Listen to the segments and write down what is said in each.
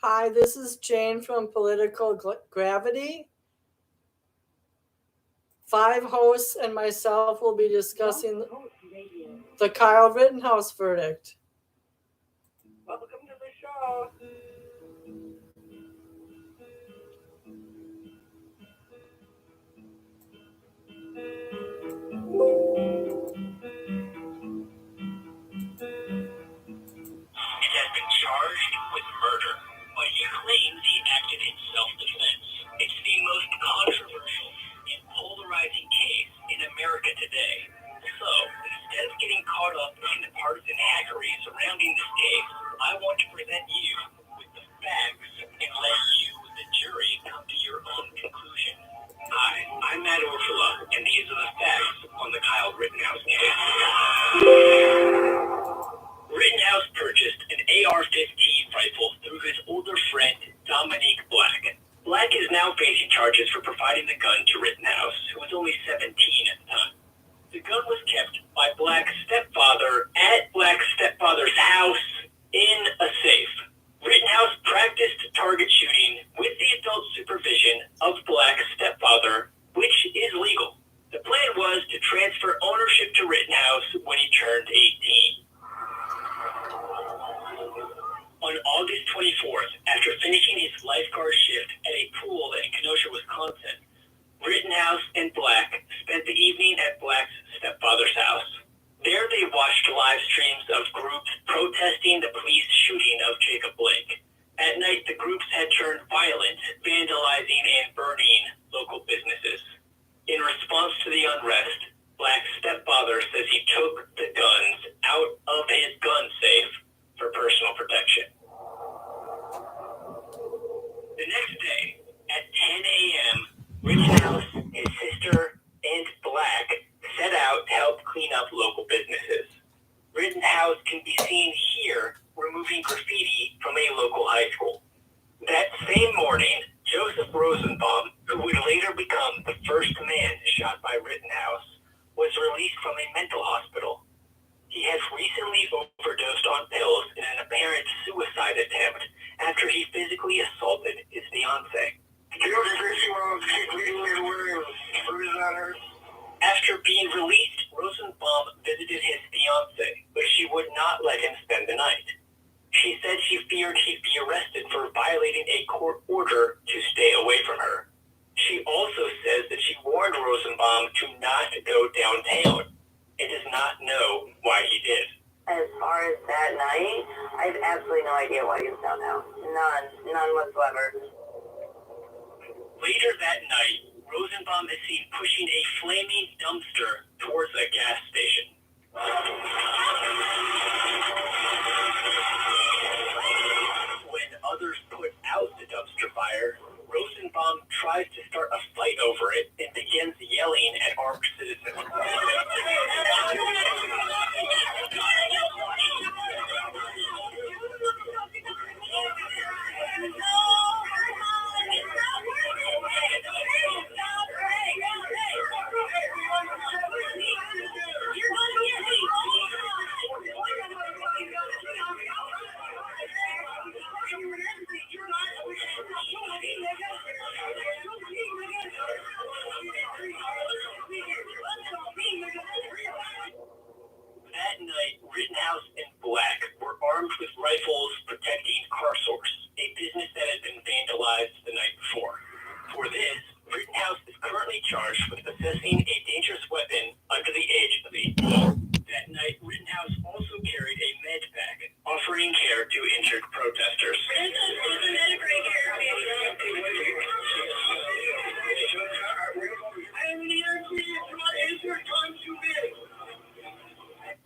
Hi, this is Jane from Political Gravity. Five hosts and myself will be discussing the Kyle Rittenhouse verdict. Welcome to the show. It has been charged with murder, but he claims he acted in self-defense. It's the most controversial and polarizing case in America today. So, instead of getting caught up in the partisan hackery surrounding this case, I want to present you with the facts and let you, the jury, come to your own conclusion. Hi, I'm Matt Ursula, and these are the facts on the Kyle Rittenhouse case. Rittenhouse purchased an AR-15 rifle through his older friend, Dominique Black. Black is now facing charges for providing the gun to Rittenhouse, who was only 17 at the time. The gun was kept by Black's stepfather at Black's stepfather's house in a safe. Rittenhouse practiced target shooting with the adult supervision of Black's stepfather, which is legal. The plan was to transfer ownership to Rittenhouse when he turned 18. On August 24th, after finishing his lifeguard shift at a pool in Kenosha, Wisconsin, Rittenhouse and Black spent the evening at Black's stepfather's house. There they watched live streams of groups protesting the police shooting of Jacob Blake. At night, the groups had turned violent, vandalizing and burning local businesses. In response to the unrest, Black's stepfather says he took the guns out of his gun safe for personal protection. The next day, at 10 a.m., Rittenhouse, his sister, and Black set out to help clean up local businesses. Rittenhouse can be seen here removing graffiti from a local high school. That same morning, Joseph Rosenbaum, who would later become the first man shot by Rittenhouse, was released from a mental hospital. He has recently overdosed on pills in an apparent suicide attempt after he physically assaulted his fiancée. After being released, Rosenbaum visited his fiancée, but she would not let him spend the night. She said she feared he'd be arrested for violating a court order to stay away from her. She also says that she warned Rosenbaum to not go downtown and does not know why he did. As far as that night, I have absolutely no idea why he was downtown. None whatsoever. Later that night, Rosenbaum is seen pushing a flaming dumpster towards a gas station. When others put out the dumpster fire, Rosenbaum tries to start a fight over it and begins yelling at armed citizens. That night, Rittenhouse and Black were armed with rifles protecting CarSource, a business that had been vandalized the night before. For this, Rittenhouse is currently charged with possessing a dangerous weapon under the age of 18. That night, Rittenhouse also carried a med pack, offering care to injured protesters.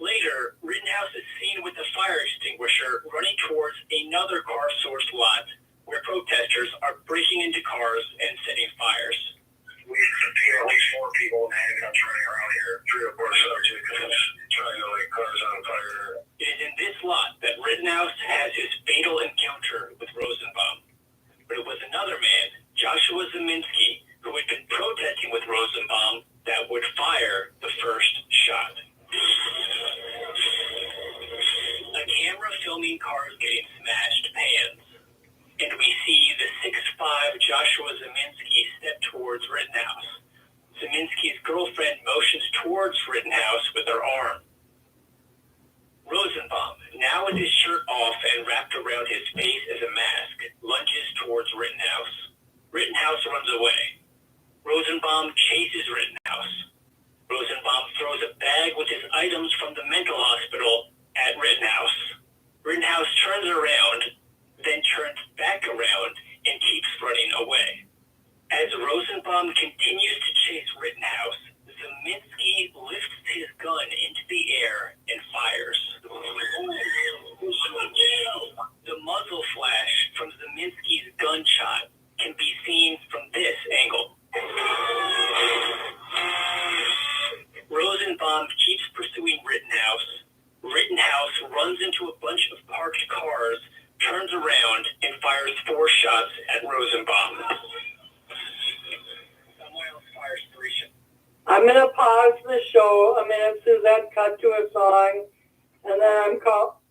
Later, Rittenhouse is seen with a fire extinguisher running towards another CarSource lot where protesters are breaking into cars and setting fires. We've seen at least 4 people in handcuffs running around here. 3 or 4 subjects trying to light cars on fire. It is in this lot that Rittenhouse has his fatal encounter with Rosenbaum. But it was another man, Joshua Zeminski, who had been protesting with Rosenbaum, that would fire the first shot. A camera filming cars getting smashed pans. and we see the 6'5" Joshua Zeminski step towards Rittenhouse. Zeminski's girlfriend motions towards Rittenhouse with her arm. Rosenbaum, now with his shirt off and wrapped around his face as a mask, lunges towards Rittenhouse. Rittenhouse runs away. Rosenbaum chases Rittenhouse. Rosenbaum throws a bag with his items from the mental hospital at Rittenhouse. Rittenhouse turns around, then turns back around and keeps running away. As Rosenbaum continues to chase Rittenhouse, Zeminski lifts his gun into the air and fires. The muzzle flash from Zeminski's gunshot can be seen from this angle. Rosenbaum keeps pursuing Rittenhouse. Rittenhouse runs into a bunch of parked cars, turns around, and fires 4 shots at Rosenbaum. Someone else fires 3 shots. I'm going to pause the show a minute, Suzette, cut to a song, and then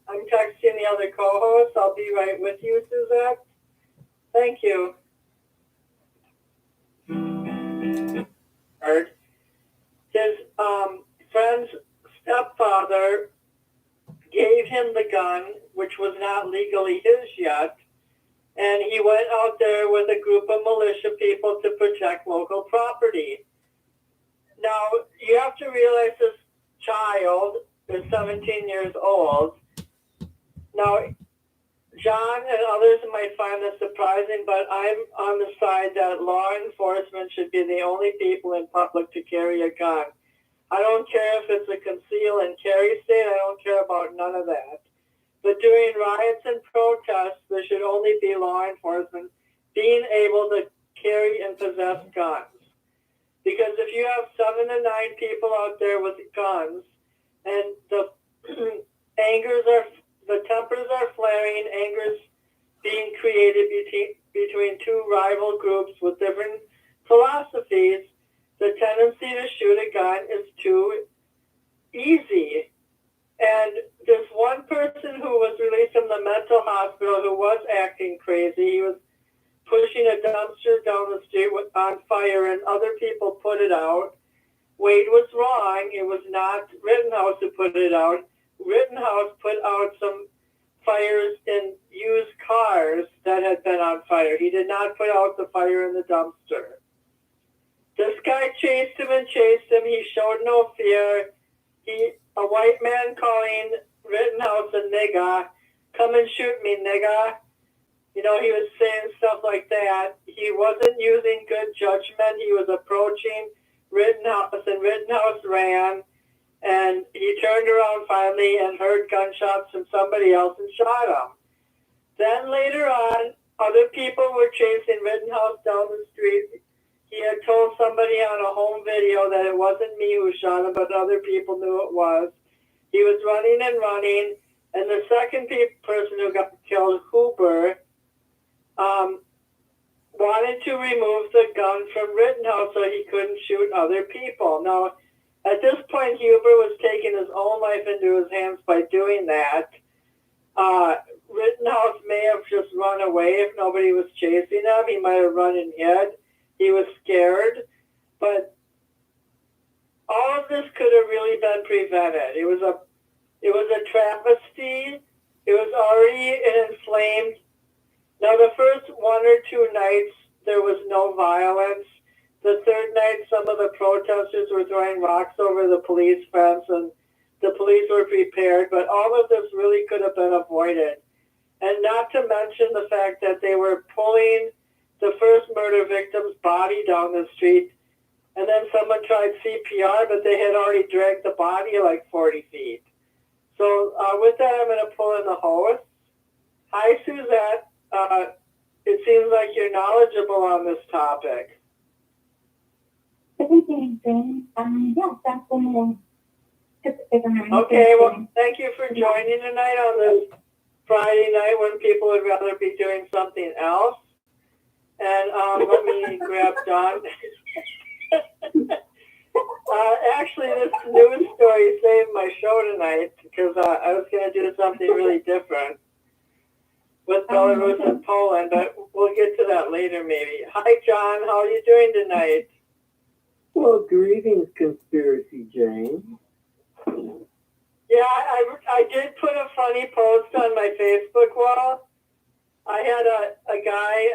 I'm texting the other co-host. I'll be right with you, Suzette. Thank you. His friend's stepfather gave him the gun, which was not legally his yet, and he went out there with a group of militia people to protect local property. Now, you have to realize this child is 17 years old. Now, John and others might find this surprising, but I'm on the side that law enforcement should be the only people in public to carry a gun. I don't care if it's a conceal and carry state. I don't care about none of that. But during riots and protests, there should only be law enforcement being able to carry and possess guns. Because if you have 7 to 9 people out there with guns, and the tempers are flaring, anger's being created between 2 rival groups with different philosophies, the tendency to shoot a gun is too easy. And this one person who was released from the mental hospital who was acting crazy, he was pushing a dumpster down the street on fire, and other people put it out. Wade was wrong. It was not Rittenhouse who put it out. Rittenhouse put out some fires in used cars that had been on fire. He did not put out the fire in the dumpster. This guy chased him and chased him. He showed no fear. A white man calling Rittenhouse a nigga, come and shoot me, nigga. You know, he was saying stuff like that. He wasn't using good judgment. He was approaching Rittenhouse, and Rittenhouse ran, and he turned around finally and heard gunshots from somebody else and shot him. Then later on, other people were chasing Rittenhouse down the street. He had told somebody on a home video that it wasn't me who shot him, but other people knew it was. He was running and running, and the second person who got killed, Huber, wanted to remove the gun from Rittenhouse so he couldn't shoot other people. Now, at this point, Huber was taking his own life into his hands by doing that. Rittenhouse may have just run away if nobody was chasing him. He might have run and hid. He was scared. But all of this could have really been prevented. It was a travesty. It was already an inflamed. Now, the first 1 or 2 nights, there was no violence. The third night, some of the protesters were throwing rocks over the police fence, and the police were prepared. But all of this really could have been avoided. And not to mention the fact that they were pulling the first murder victim's body down the street, and then someone tried CPR, but they had already dragged the body like 40 feet. So with that, I'm going to pull in the host. Hi, Suzette. It seems like you're knowledgeable on this topic. Okay, well, thank you for joining tonight on this Friday night when people would rather be doing something else. And let me grab Don. Actually, this news story saved my show tonight because I was going to do something really different. with Belarus and Poland, but we'll get to that later maybe. Hi, John. How are you doing tonight? Well, greetings, Conspiracy Jane. Yeah, I did put a funny post on my Facebook wall. I had a guy,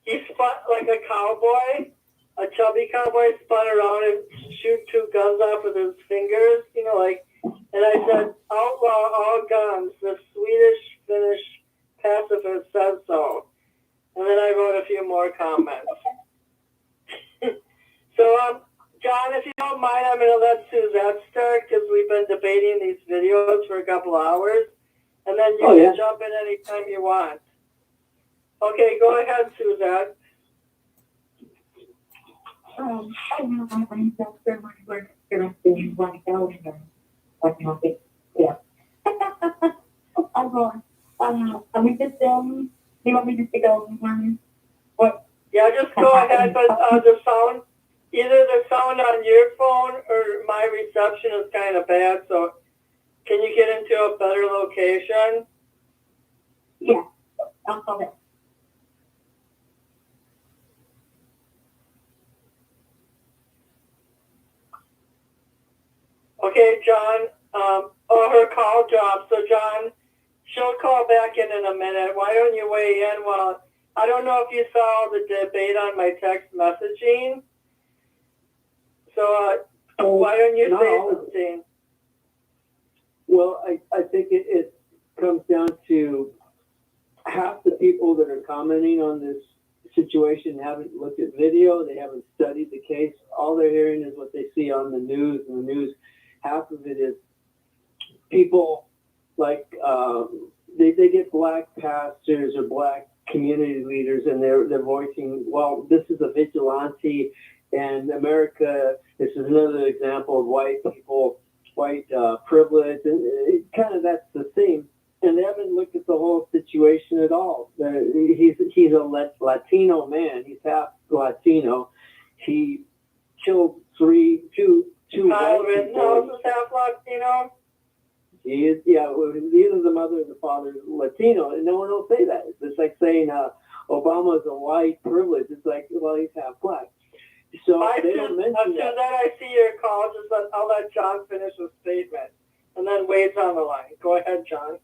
he spun like a cowboy, a chubby cowboy, spun around and shoot two guns off with his fingers, and I said, outlaw all guns, the Swedish-Finnish pacifist says so. And then I wrote a few more comments. So, John, if you don't mind, I'm going to let Suzette start because we've been debating these videos for a couple hours. And then you can jump in anytime you want. Okay, go ahead, Suzette. I know my brain cells for my work directing one going and whatnot. Yeah. I'm going. Are we just, do you want me just to go one? What? Yeah, just go ahead, but the sound, either the sound on your phone or my reception is kind of bad, so can you get into a better location? Yeah, I'll call it. Okay, John, her call dropped, so John, she'll call back in a minute. Why don't you weigh in? Well, I don't know if you saw the debate on my text messaging. So why don't you say something? Well, I think it comes down to half the people that are commenting on this situation haven't looked at video. They haven't studied the case. All they're hearing is what they see on the news. And the news, half of it is people like they get black pastors or black community leaders, and they're voicing, well, this is a vigilante, and America. This is another example of white people, white privilege, and kind of that's the theme. And they haven't looked at the whole situation at all. He's a Latino man. He's half Latino. He killed two Kyle white Rittenhouse people. is half Latino? He is, yeah. Either the mother or the father is Latino, and no one will say that. It's like saying Obama's a white privilege. It's like, well, he's half black. So they don't mention that. Then I see your call. I'll let John finish his statement, and then Wade's on the line. Go ahead, John.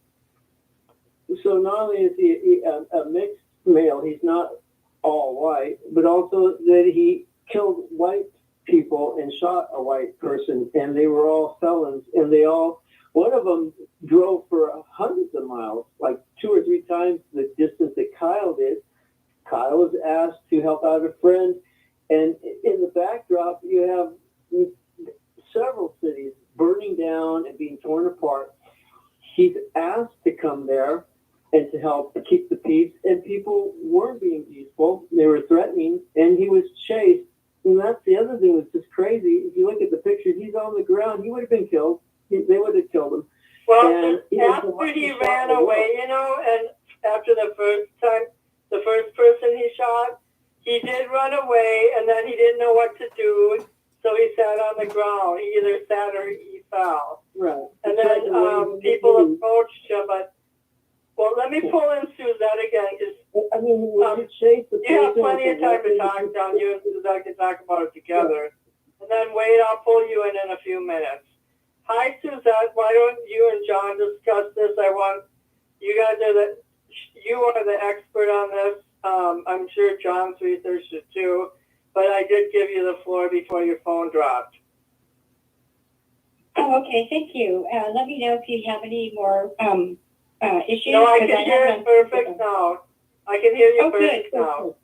So not only is he a mixed male, he's not all white, but also that he killed white people and shot a white person, and they were all felons, and one of them drove for hundreds of miles, like 2 or 3 times the distance that Kyle did. Kyle was asked to help out a friend, and in the backdrop, you have several cities burning down and being torn apart. He's asked to come there and to help keep the peace, and people weren't being peaceful. They were threatening, and he was chased. And that's the other thing that's just crazy. If you look at the picture, he's on the ground. He would have been killed. They would have killed him. Well, after he ran away, and after the first person he shot, he did run away, and then he didn't know what to do, so he sat on the ground. He either sat or he fell. Right. And then people approached him, but, well, let me pull in Suzette again, because you have plenty of time to talk, John. You and Suzette can talk about it together. And then, Wade, I'll pull you in a few minutes. Hi, Suzette. Why don't you and John discuss this? You are the expert on this. I'm sure John's researched it too, but I did give you the floor before your phone dropped. Oh, okay. Thank you. Let me know if you have any more issues. No, I can hear it perfect now. I can hear you perfect now. Good.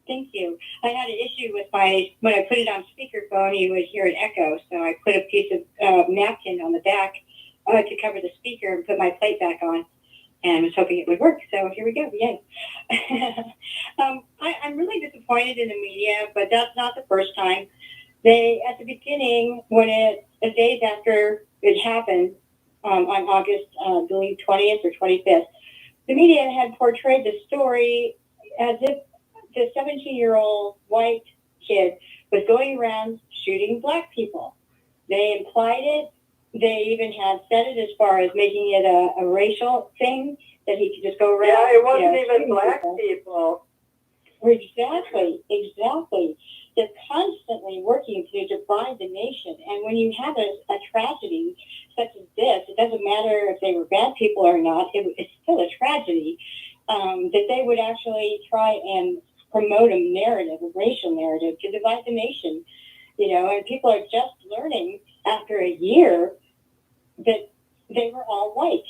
Thank you. I had an issue with when I put it on speakerphone, you would hear an echo, so I put a piece of napkin on the back to cover the speaker and put my plate back on, and was hoping it would work. So here we go. Yay. I'm really disappointed in the media, but that's not the first time. At the beginning, the days after it happened, on August, I believe 20th or 25th, the media had portrayed the story as if the 17-year-old white kid was going around shooting black people. They implied it. they even had said it as far as making it a racial thing, that he could just go around. Yeah, it wasn't even shooting black people. people. Exactly. They're constantly working to divide the nation. And when you have a tragedy such as this, it doesn't matter if they were bad people or not, it's still a tragedy, that they would actually try and promote a narrative, a racial narrative, to divide the nation. And people are just learning after a year that they were all white.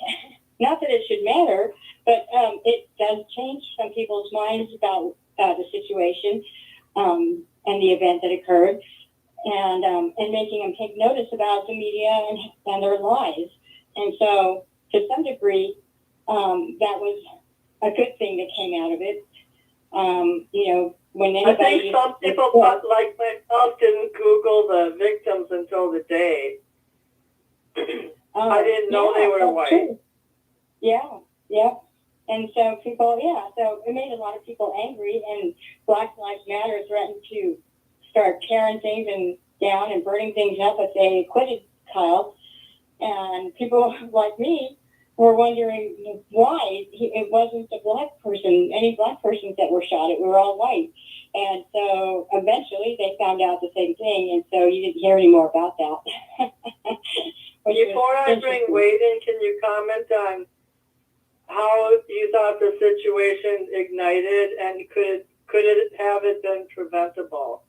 Not that it should matter, but it does change some people's minds about the situation and the event that occurred, and making them take notice about the media and their lies. And so, to some degree, that was a good thing that came out of it. When anybody, I think some people, like myself, didn't Google the victims until the day. I didn't know they were white. True. Yeah. And so so it made a lot of people angry, and Black Lives Matter threatened to start tearing things down and burning things up if they acquitted Kyle. And people like me were wondering why it wasn't any black persons that were shot. It were all white. And so eventually they found out the same thing, and so you didn't hear any more about that. Before I bring Wade in, can you comment on how you thought the situation ignited, and could it have been preventable?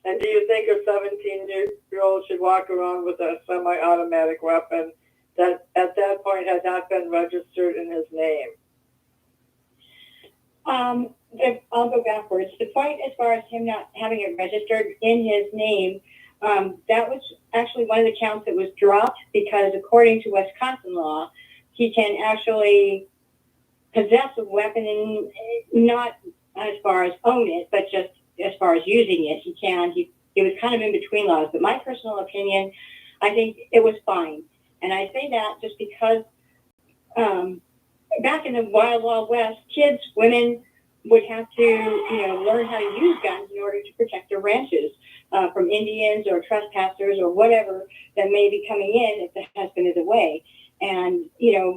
And do you think a 17-year-old should walk around with a semi-automatic weapon that at that point had not been registered in his name? I'll go backwards. The point as far as him not having it registered in his name, that was actually one of the counts that was dropped, because according to Wisconsin law, he can actually possess a weapon, and not as far as own it, but just as far as using it, he can. He was kind of in between laws. But my personal opinion, I think it was fine. And I say that just because back in the Wild Wild West, kids, women would have to, learn how to use guns in order to protect their ranches from Indians or trespassers or whatever that may be coming in if the husband is away. And,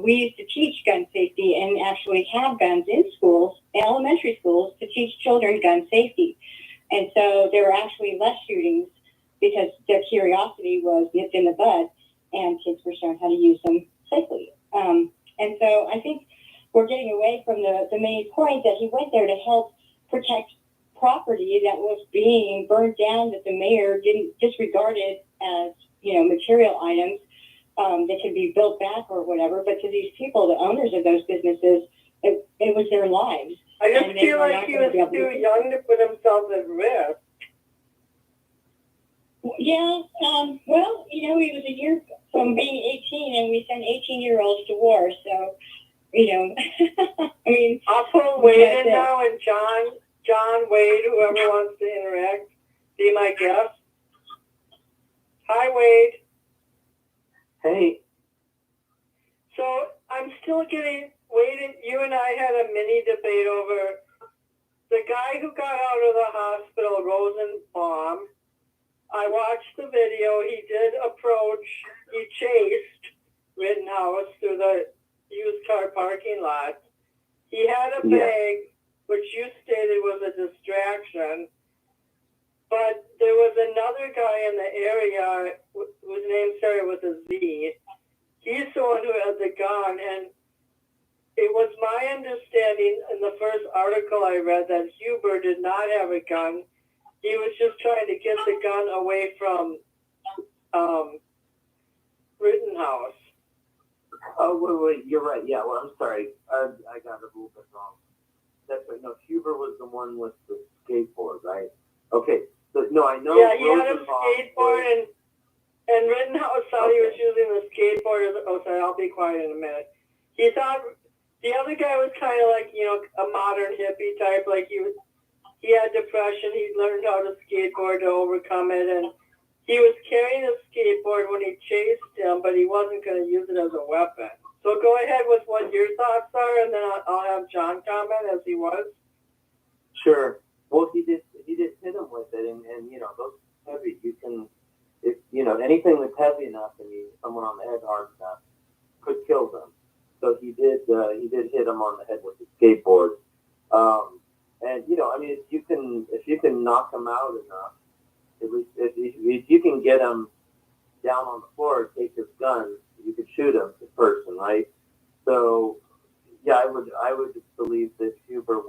we used to teach gun safety and actually have guns in schools, elementary schools, to teach children gun safety. And so there were actually less shootings because their curiosity was nipped in the bud, and kids were showing how to use them safely. And so I think we're getting away from the main point that he went there to help protect property that was being burned down, that the mayor didn't disregard it as, material items that could be built back or whatever. But to these people, the owners of those businesses, it was their lives. I just feel like he was too young to put himself at risk. Yeah, well, he was a year from being 18, and we send 18-year-olds to war, so, I mean... I'll pull Wade in now, and John, Wade, whoever wants to interact, be my guest. Hi, Wade. Hey. So, I'm still getting... Wade, you and I had a mini debate over the guy who got out of the hospital, Rosenbaum. I watched the video. He chased Rittenhouse through the used car parking lot. He had a bag, which you stated was a distraction. But there was another guy in the area whose name started with a Z. He's the one who had the gun, and it was my understanding in the first article I read that Huber did not have a gun. He was just trying to get the gun away from Rittenhouse. Oh, wait, you're right. Yeah, well, I'm sorry. I got it a little bit wrong. That's right. No, Huber was the one with the skateboard, right? Okay. So, no, I know. Yeah, he had a skateboard, and Rittenhouse thought he was using the skateboard. Sorry, I'll be quiet in a minute. He thought the other guy was kind of like, a modern hippie type. Like he had depression. He learned how to skateboard to overcome it, and he was carrying a skateboard when he chased him, but he wasn't going to use it as a weapon. So go ahead with what your thoughts are, and then I'll have John comment as he was. Sure. Well, he did hit him with it, and those heavy, you can, if anything that's heavy enough and you hit someone on the he did hit him on the head with his skateboard. And I mean, if you can knock him out enough, if you can get him down on the floor, take his gun, you could shoot him, the person, right? So, yeah, I would believe that Huber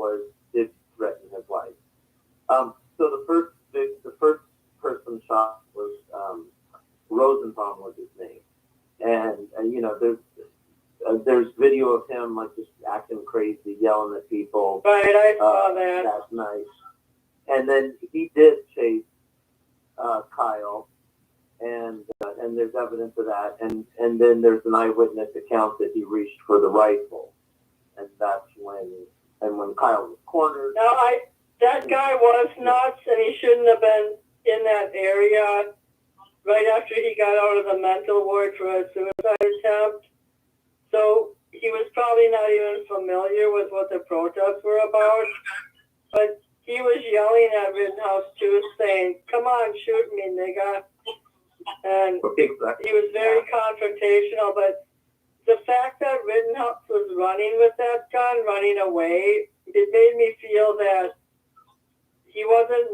did threaten his life. So the first person shot was Rosenbaum was his name, and there's video of him like just acting crazy, yelling at people. Right, I saw that. That night, and then he did chase Kyle, and there's evidence of that, and then there's an eyewitness account that he reached for the rifle, and that's when Kyle was cornered. Now, that guy was nuts, and he shouldn't have been in that area right after he got out of the mental ward for a suicide attempt. So he was probably not even familiar with what the protests were about, but he was yelling at Rittenhouse too, saying, "Come on, shoot me, nigga." And he was very confrontational, but the fact that Rittenhouse was running with that gun, running away, it made me feel that he wasn't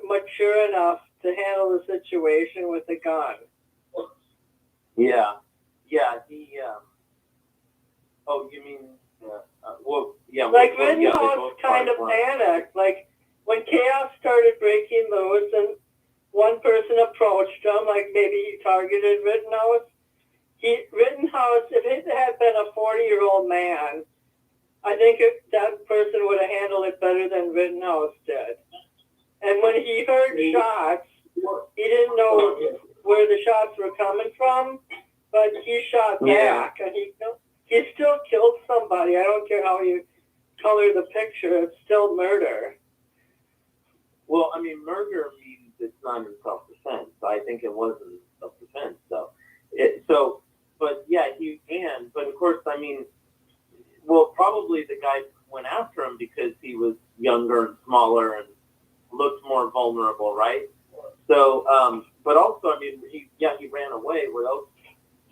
mature enough to handle the situation with the gun. Yeah, he. Oh, you mean? Well, yeah. Like Rittenhouse kind of panicked. Like when chaos started breaking loose and one person approached him, like maybe he targeted Rittenhouse. Rittenhouse, if it had been a 40-year-old man, I think that person would have handled it better than Rittenhouse did. And when he heard shots, he didn't know where the shots were coming from, but he shot back, and he still killed somebody. I don't care how you color the picture; it's still murder. Well, I mean, murder means it's not in self-defense. I think it was in self-defense, though. But yeah, but of course, I mean, well, probably the guy went after him because he was younger and smaller and looked more vulnerable, right? So, but also, I mean, he ran away. What else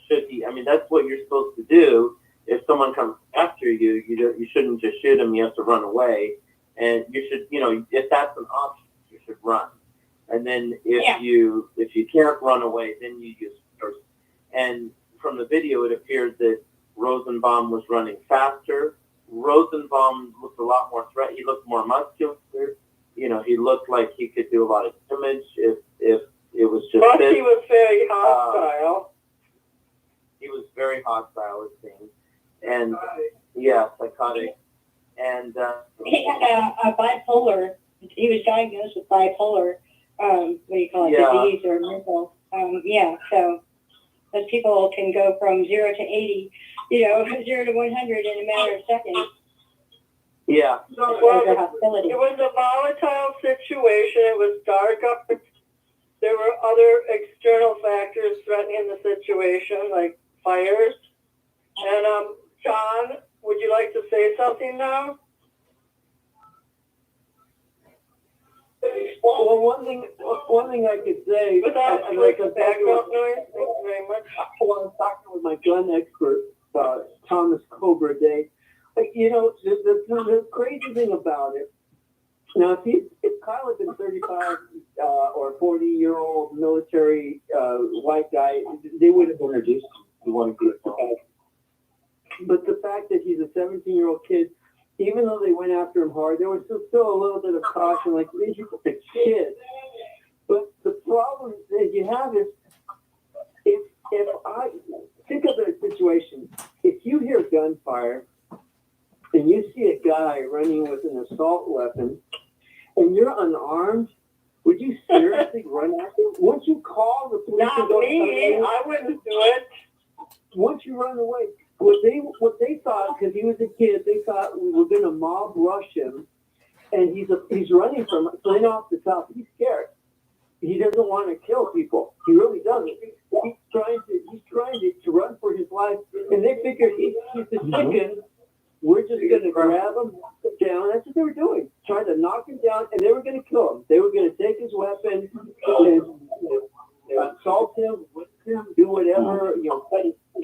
should he? I mean, that's what you're supposed to do. If someone comes after you, you shouldn't just shoot him. You have to run away, and you should, if that's an option, you should run. And then if you can't run away, then you use force. And from the video, it appeared that Rosenbaum was running faster. Rosenbaum looked a lot more threatening. He looked more muscular. He looked like he could do a lot of damage if it was just. But he was very hostile. He was very hostile, it seems, and psychotic. And he had a bipolar. He was diagnosed with bipolar. Disease or mental. So those people can go from 0 to 80, 0 to 100 in a matter of seconds. Yeah. Well, it was a volatile situation. It was dark up. There were other external factors threatening the situation, like fires. And John, would you like to say something now? Well, one thing I could say without like a background noise. Thank you very much. Well, I'm talking with my gun expert, Thomas Cobra Day. The crazy thing about it. Now, if Kyle had been 35 or 40-year-old military white guy, they would have introduced him. He wanted to be But the fact that he's a 17-year-old kid, even though they went after him hard, there was still a little bit of caution, like, these are the kids. But the problem that you have is, if I think of a situation, if you hear gunfire and you see a guy running with an assault weapon and you're unarmed, would you seriously run after him? Won't you call the police? Not me. I wouldn't do it. Once you run away, what they thought, because he was a kid, they thought we were going to mob rush him, and he's running from clean off the top. He's scared. He doesn't want to kill people. He really doesn't. He's trying to run for his life, and they figured he's a chicken. We're just going to grab him, knock him down. That's what they were doing, trying to knock him down, and they were going to kill him. They were going to take his weapon and assault him, whip him, do whatever,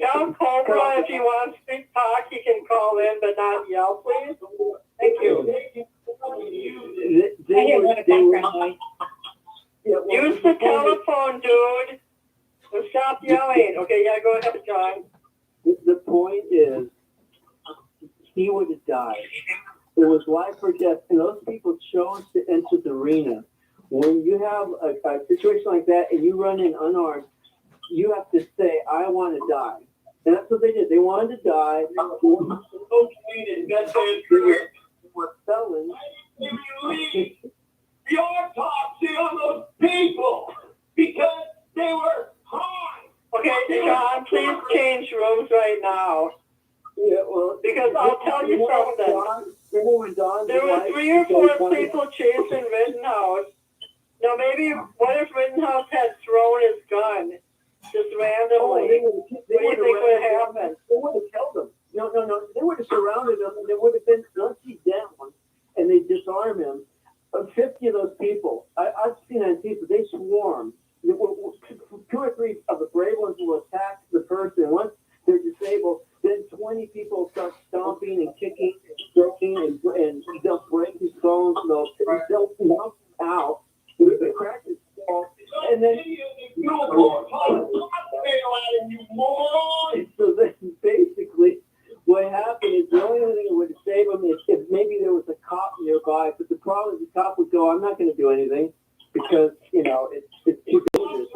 Tell Cobra if he wants to talk, he can call in, but not yell, please. Thank you. I hear a lot of background noise. Use the telephone, dude. And stop yelling. Okay, yeah, go ahead, John. The point is, he would have died. It was life or death, and those people chose to enter the arena. When you have a situation like that and you run in unarmed, you have to say, I want to die. And that's what they did. They wanted to die. They were felons. The autopsy on those people because they were high. Okay, John, please change rooms right now. Yeah, well, Because I'll tell you something. There were 3 or 4 people chasing Rittenhouse. Now maybe, what if Rittenhouse had thrown his gun just randomly? What do you think would have happened? They would have killed him. No. They would have surrounded him, and they would have been, once he's down, and they disarm him. 50 of those people, I've seen on TV, they swarm. 2 or 3 of the brave ones will attack the person. Once they're disabled, then 20 people start stomping and kicking and stroking, and they'll break his bones, they'll knock him out, they crack his skull, and then so then basically what happened is the only thing that would save him is if maybe there was a cop nearby, but the problem is the cop would go, I'm not going to do anything because, it's too dangerous.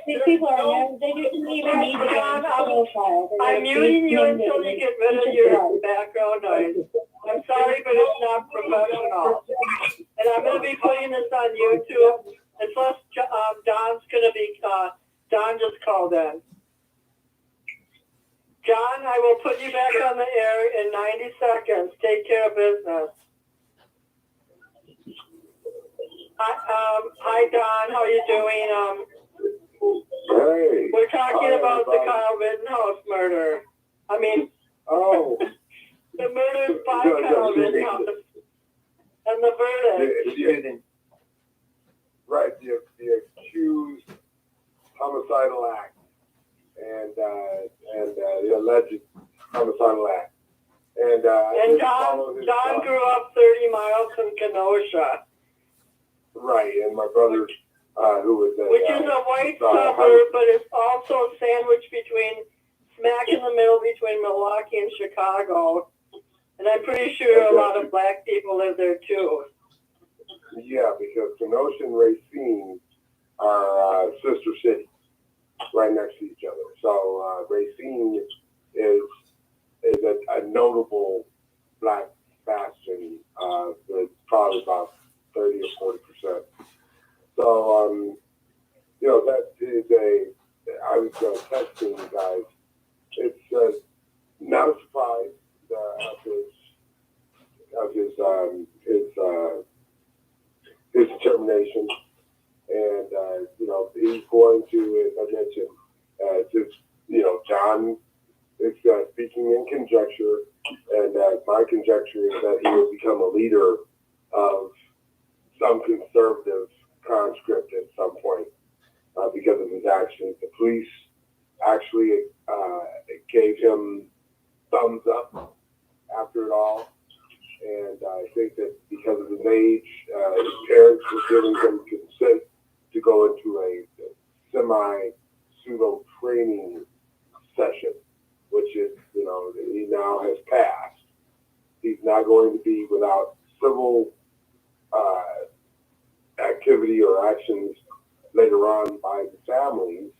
These people are, they didn't even need to get John, a profile. I'm muting you until you get rid of your background noise. I'm sorry, but it's not professional. And I'm going to be putting this on YouTube. And plus, Don's going to be, Don just called in. John, I will put you back on the air in 90 seconds. Take care of business. Hi, Don. How are you doing? Hey. We're talking about the Kyle Rittenhouse murder. Oh. The murder by Kyle Rittenhouse. And the verdict. Right, the accused homicidal act and the alleged homicidal act. And Don grew up 30 miles from Kenosha. Right, and my brother, who was which is a white suburb, but it's also sandwiched smack in the middle between Milwaukee and Chicago. And I'm pretty sure a lot of black people live there too. Yeah, because Kenosha and Racine are sister cities, right next to each other. So Racine is a notable black bastion, with probably about 30 or 40%. So that is I was texting you guys. It's not a surprise of his determination, and he's going to, as I mentioned, John is speaking in conjecture, and my conjecture is that he will become a leader of some conservative conscript at some point because of his actions. The police actually gave him thumbs up after it all. And I think that because of his age, his parents were giving him consent to go into a semi-pseudo training session, which is, he now has passed. He's not going to be without civil activity or actions later on by the families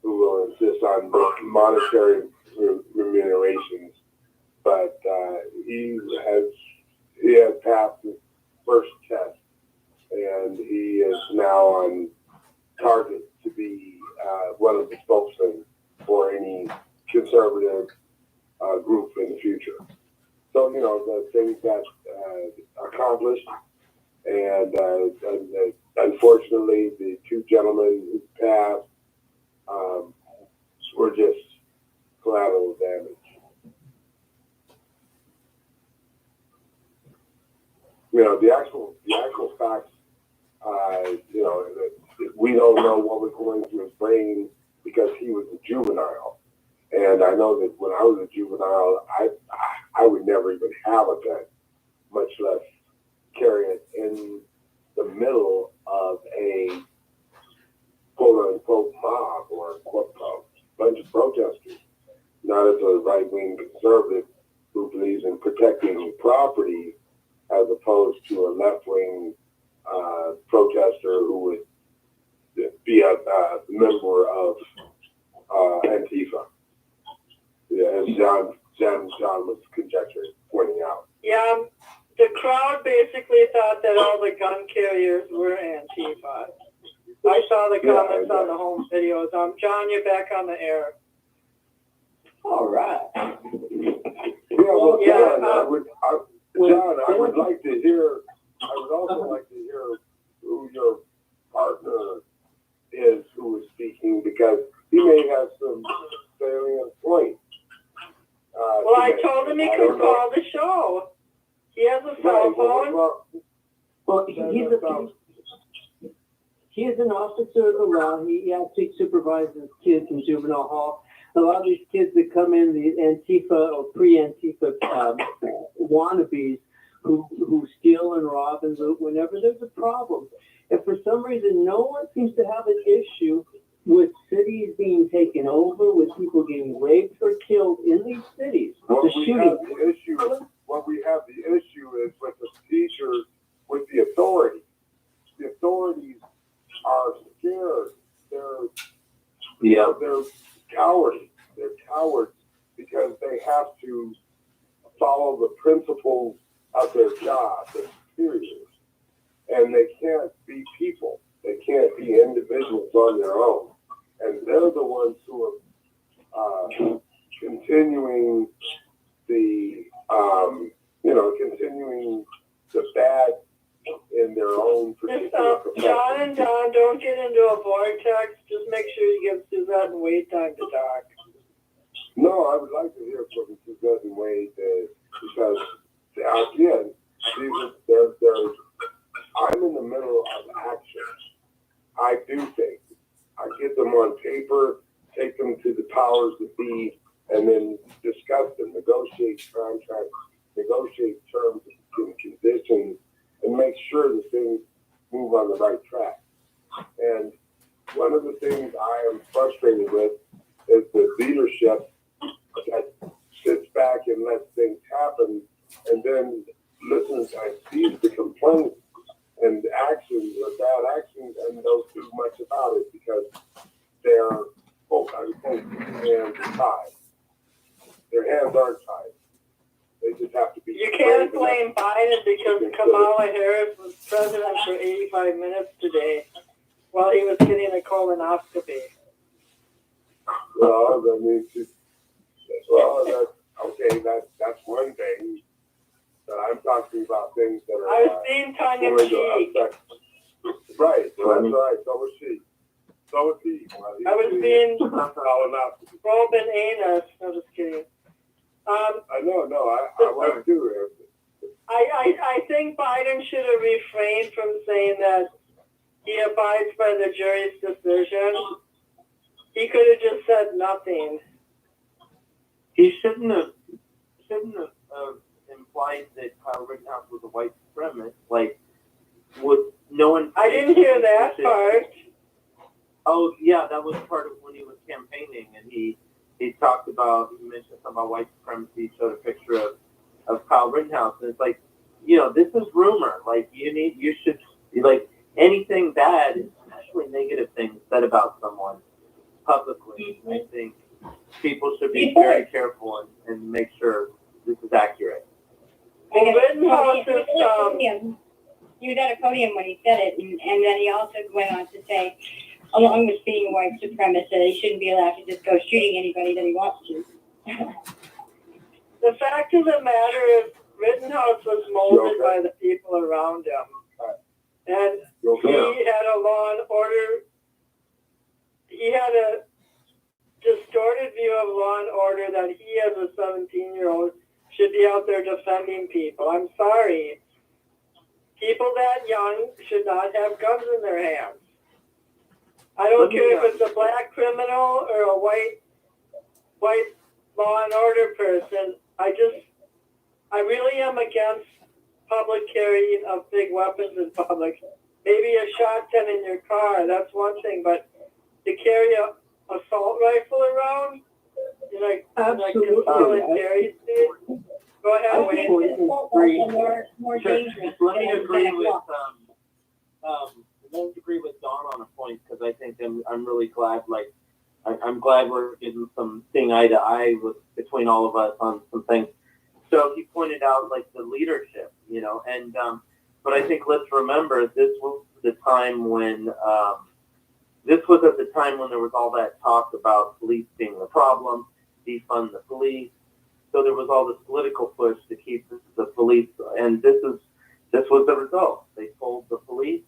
who will insist on monetary remunerations. But he has passed his first test, and he is now on target to be one of the spokesmen for any conservative group in the future. So, the things that accomplished, and unfortunately, the 2 gentlemen who passed were just collateral damage. The actual facts, we don't know what was going through his brain because he was a juvenile. And And I know that when I was a juvenile, I would never even have a gun, much less carry it in the middle of a quote-unquote mob or a bunch of protesters. Not as a right-wing conservative who believes in protecting property as opposed to a left-wing protester who would be a member of Antifa. Yeah, as John was conjecturing, pointing out. Yeah, the crowd basically thought that all the gun carriers were Antifa. I saw the comments on the home videos. John, you're back on the air. All right. Well, Yeah, John, I would like to hear. I would also like to hear who your partner is who is speaking, because he may have some salient points. Well, I told him he could call the show. He has a cell phone. Well, he is an officer of the law. He actually supervises kids in juvenile hall. A lot of these kids that come in, the Antifa or pre-Antifa wannabes who steal and rob and loot whenever there's a problem. And for some reason, no one seems to have an issue with cities being taken over, with people getting raped or killed in these cities. What we have the issue is with the teachers, with the authorities. The authorities are scared. They're cowards. They're cowards because they have to follow the principles of their job, their superiors. And they can't be people. They can't be individuals on their own. And they're the ones who are continuing continuing the bad in their own particular profession. John and Don, don't get into a vortex. Just make sure you give Suzette and Wade time to talk. No, I would like to hear from Suzette and Wade because, again, I'm in the middle of action. I do things. I get them on paper, take them to the powers that be, and then discuss them, negotiate contracts, negotiate terms and conditions, and make sure that things move on the right track. And one of the things I am frustrated with is the leadership that sits back and lets things happen and then listens and sees the complaints and actions or bad actions and don't do much about it because they're hands are tied. Their hands aren't tied. They just have to be. You can't blame Biden because Kamala Harris was president for 85 minutes today while he was getting a colonoscopy. Well, that's one thing. But I'm talking about things that are. I was being tongue in cheek. Right, so that's right. So was she. So was he. I was being colonoscopy. Robin anus. No, just kidding. I want to do it. I think Biden should have refrained from saying that he abides by the jury's decision. He could have just said nothing. He shouldn't have implied that Kyle Rittenhouse was a white supremacist. Like, would no one? I didn't hear that part. Oh yeah, that was part of when he was campaigning, and he mentioned something about white supremacy. Showed a picture of Kyle Rittenhouse, and it's like, this is rumor. Like, you should like anything bad, especially negative things said about someone publicly. I think people should be very careful and make sure this is accurate. Well, Rittenhouse is, he was at a podium when he said it, and then he also went on to say, along with being a white supremacist, that he shouldn't be allowed to just go shooting anybody that he wants to. the fact of the matter is, Rittenhouse was molded by the people around him. And he had a law and order, he had a distorted view of law and order that he, as a 17-year-old, should be out there defending people. I'm sorry. People that young should not have guns in their hands. I don't care if it's a black criminal or a white law and order person. I really am against public carrying of big weapons in public. Maybe a shotgun in your car, that's one thing, but to carry a assault rifle around, Absolutely. conceal and carry. Go ahead, I Wayne. think it's more Sure. dangerous. Let me than agree that with law. let me agree with Dawn on a point, because I think I'm really glad, like, I'm glad we're getting seeing eye to eye between all of us on some things. So he pointed out, like, the leadership, and but I think let's remember this was the time when there was all that talk about police being the problem, defund the police. So there was all this political push to keep the police, and this was the result. They pulled the police.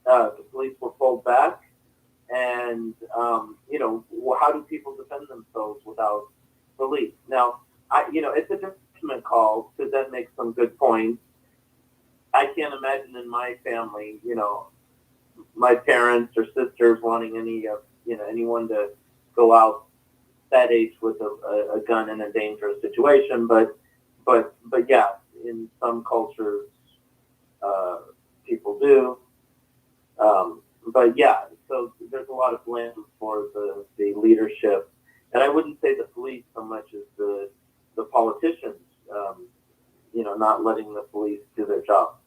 The police were pulled back, and how do people defend themselves without police? Now, it's a judgment call to then make some good points. I can't imagine in my family, my parents or sisters wanting anyone to go out that age with a gun in a dangerous situation. But yeah, in some cultures, people do. But yeah, so there's a lot of blame for the leadership, and I wouldn't say the police so much as the politicians, not letting the police do their job.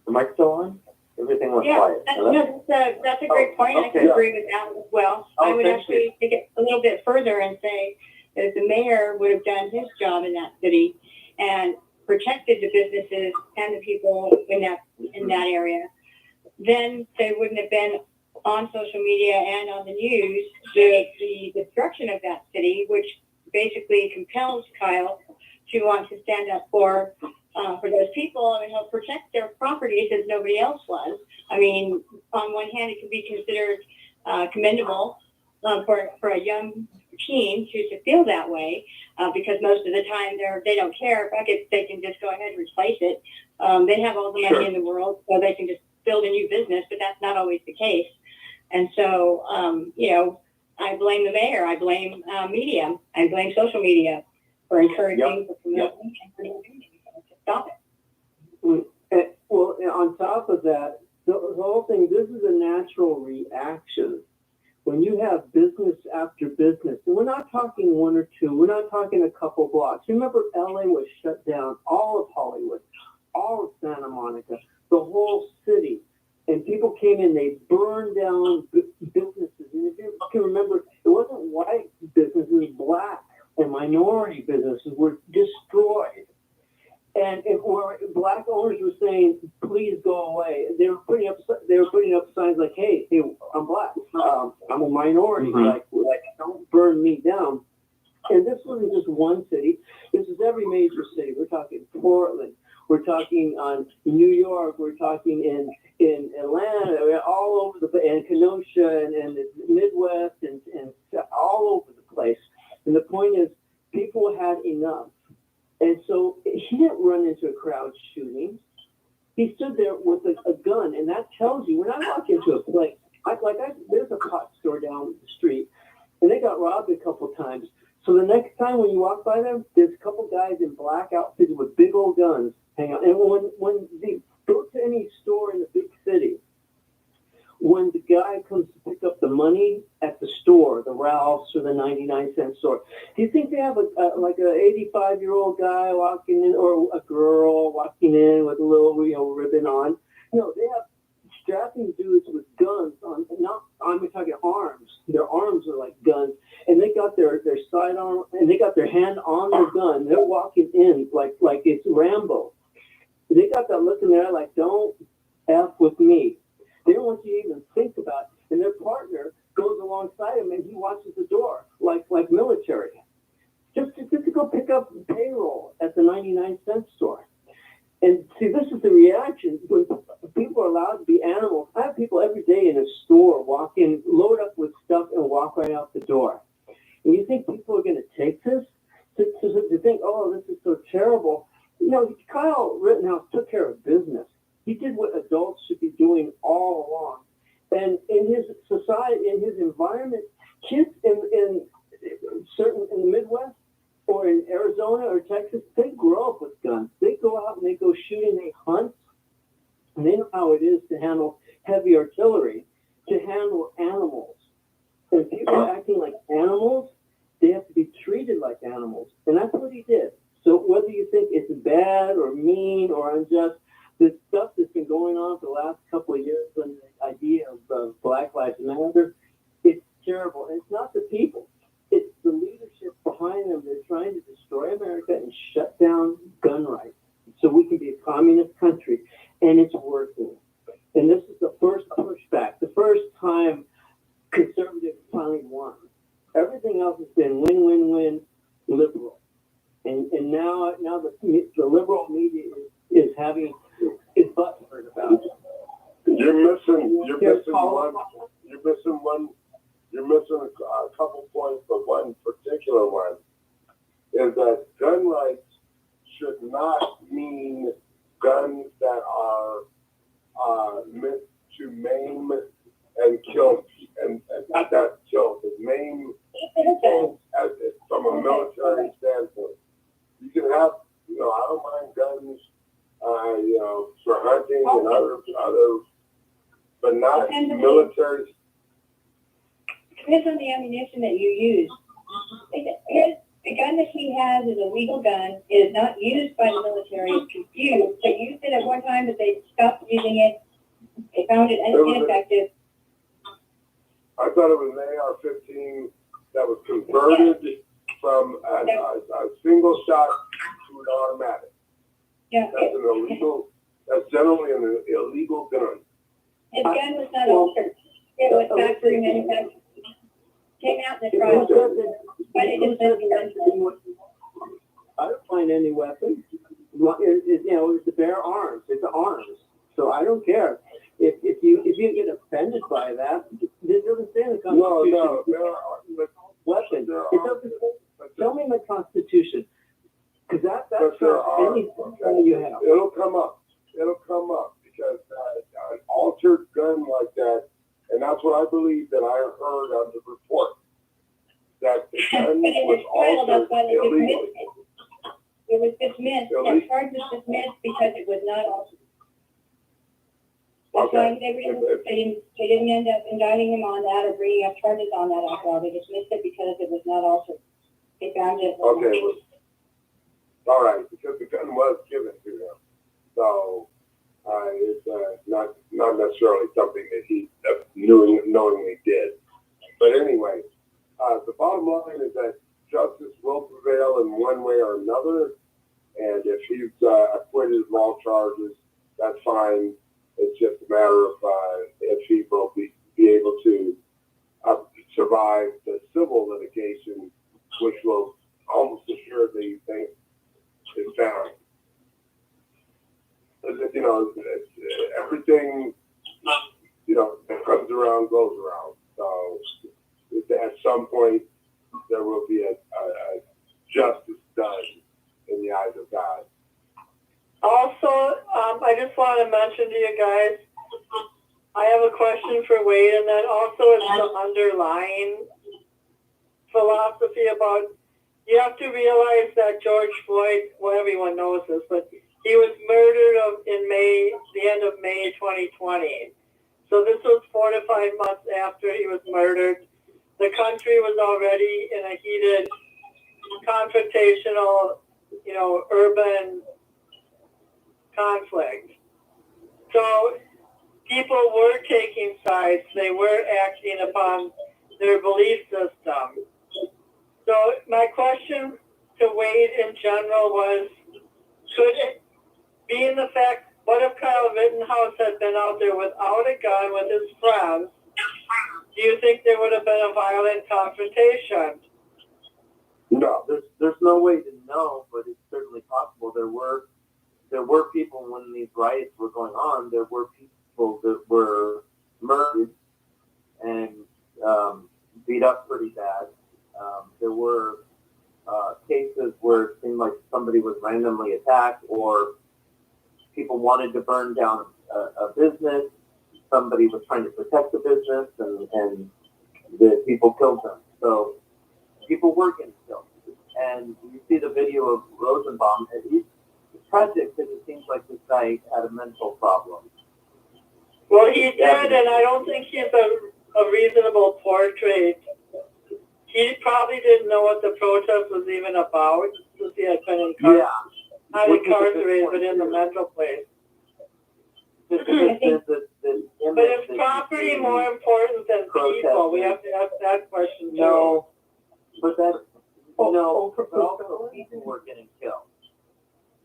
Am I still on? Everything was quiet. That's a great point. Okay. I can agree with that as well. Oh, I would thank actually take it a little bit further and say that if the mayor would have done his job in that city and protected the businesses and the people in that area, then they wouldn't have been on social media and on the news the destruction of that city, which basically compels Kyle to want to stand up for those people and help protect their properties as nobody else was. I mean, on one hand, it can be considered commendable for a young teen to feel that way, because most of the time they don't care. They can just go ahead and replace it. They have all the money in the world, so they can just build a new business, but that's not always the case. And so, I blame the mayor. I blame media. I blame social media for encouraging, for promoting, and for doing anything to stop it. Well, on top of that, the whole thing, this is a natural reaction. When you have business after business, and we're not talking one or two, we're not talking a couple blocks. Remember, LA was shut down, all of Hollywood, all of Santa Monica, the whole city. And people came in, they burned down businesses. And if you can remember, it wasn't white businesses, black and minority businesses were destroyed. And black owners were saying, "Please go away." They were putting up signs like, "Hey, I'm black. I'm a minority. Mm-hmm. Like, don't burn me down." And this wasn't just one city. This is every major city. We're talking Portland. We're talking on New York. We're talking in Atlanta. All over the place, and Kenosha, and the Midwest, and all over the place. And the point is, people had enough. And so he didn't run into a crowd shooting. He stood there with a gun, and that tells you, when I walk into a place, there's a pot store down the street, and they got robbed a couple times. So the next time when you walk by them, there's a couple guys in black outfits with big old guns hanging out. And when they go to any store in a big city, when the guy comes to pick up the money at the store, the Ralph's or the 99-cent store, do you think they have a 85-year-old guy walking in, or a girl walking in with a little ribbon on? No, they have strapping dudes with guns on. I'm talking arms. Their arms are like guns, and they got their sidearm, and they got their hand on their gun. They're walking in like it's Rambo. They got that look in there like, "Don't F with me." They don't want you to even think about it. And their partner goes alongside him, and he watches the door like military. Just to go pick up payroll at the 99-cent store. And see, this is the reaction when people are allowed to be animals. I have people every day in a store walk in, load up with stuff, and walk right out the door. And you think people are going to take this? To think, "Oh, this is so terrible." Kyle Rittenhouse took care of business. He did what adults should be doing all along. And in his society, in his environment, kids in the Midwest or in Arizona or Texas, they grow up with guns. They go out and they go shooting, they hunt, and they know how it is to handle heavy artillery, to handle animals. And people are acting like animals, they have to be treated like animals. And that's what he did. So whether you think it's bad or mean or unjust, the stuff that's been going on for the last couple of years when the idea of Black Lives Matter, it's terrible. And it's not the people. It's the leadership behind them. They're trying to destroy America and shut down gun rights so we can be a communist country. And it's working. And this is the first pushback, the first time conservatives finally won. Everything else has been win-win-win liberal. And now the liberal media is having his butt hurt about it. You're missing a couple points, but one particular one is that gun rights should not mean guns that are meant to maim and kill, and not that kill, but maim people from a military standpoint. You can have, I don't mind guns, for hunting and other, but not military. Depends on the ammunition that you use. The gun that he has is a legal gun. It is not used by the military. It's confused. They used it at one time, but they stopped using it. They found it ineffective. I thought it was an AR-15 that was converted from a single shot to an automatic. Yeah. That's generally an illegal gun. His gun was not altered. It was factory manufactured. Came out in the trial. But it didn't say the I don't find any weapon. It's the bare arms. It's arms. So I don't care. If you get offended by that, it doesn't say in the Constitution. No, there are weapons. It doesn't say. Tell me the Constitution, because that's anything you have. It'll come up because an altered gun like that, and that's what I believe that I heard on the report, that the gun was altered illegally. It was dismissed. The charge was dismissed because it was not altered. That's why they didn't end up indicting him on that or bringing up charges on that after all. They dismissed it because it was not altered. They found it. Okay. All right, because the gun was given to him, so it's not necessarily something that he knowingly did. But anyway, the bottom line is that justice will prevail in one way or another, and if he's acquitted of all charges, that's fine. It's just a matter of if he will be able to survive the civil litigation, which will almost assuredly think is found. Everything, that comes around goes around. So at some point, there will be a justice done in the eyes of God. Also, I just want to mention to you guys, I have a question for Wade, and then also it's the underlying philosophy about, you have to realize that George Floyd, well, everyone knows this, but he was murdered in the end of May 2020. So this was 4 to 5 months after he was murdered. The country was already in a heated, confrontational, urban conflict. So people were taking sides. They were acting upon their belief system. So my question to Wade in general was, could it be in the fact, what if Kyle Rittenhouse had been out there without a gun with his friends? Do you think there would have been a violent confrontation? No, there's no way to know, but it's certainly possible. There were people when these riots were going on. There were people that were murdered and beat up pretty bad. There were cases where it seemed like somebody was randomly attacked, or people wanted to burn down a business. Somebody was trying to protect the business, and that people killed them. So people were getting killed. And you see the video of Rosenbaum, and he's tragic because it seems like this guy had a mental problem. Well, he did, and I don't think he's a reasonable portrait. He probably didn't know what the protest was even about, since he had been not incarcerated, but in the mental place. But is property more important than people? We have to ask that question too. No, but that's, no, but also people were getting killed.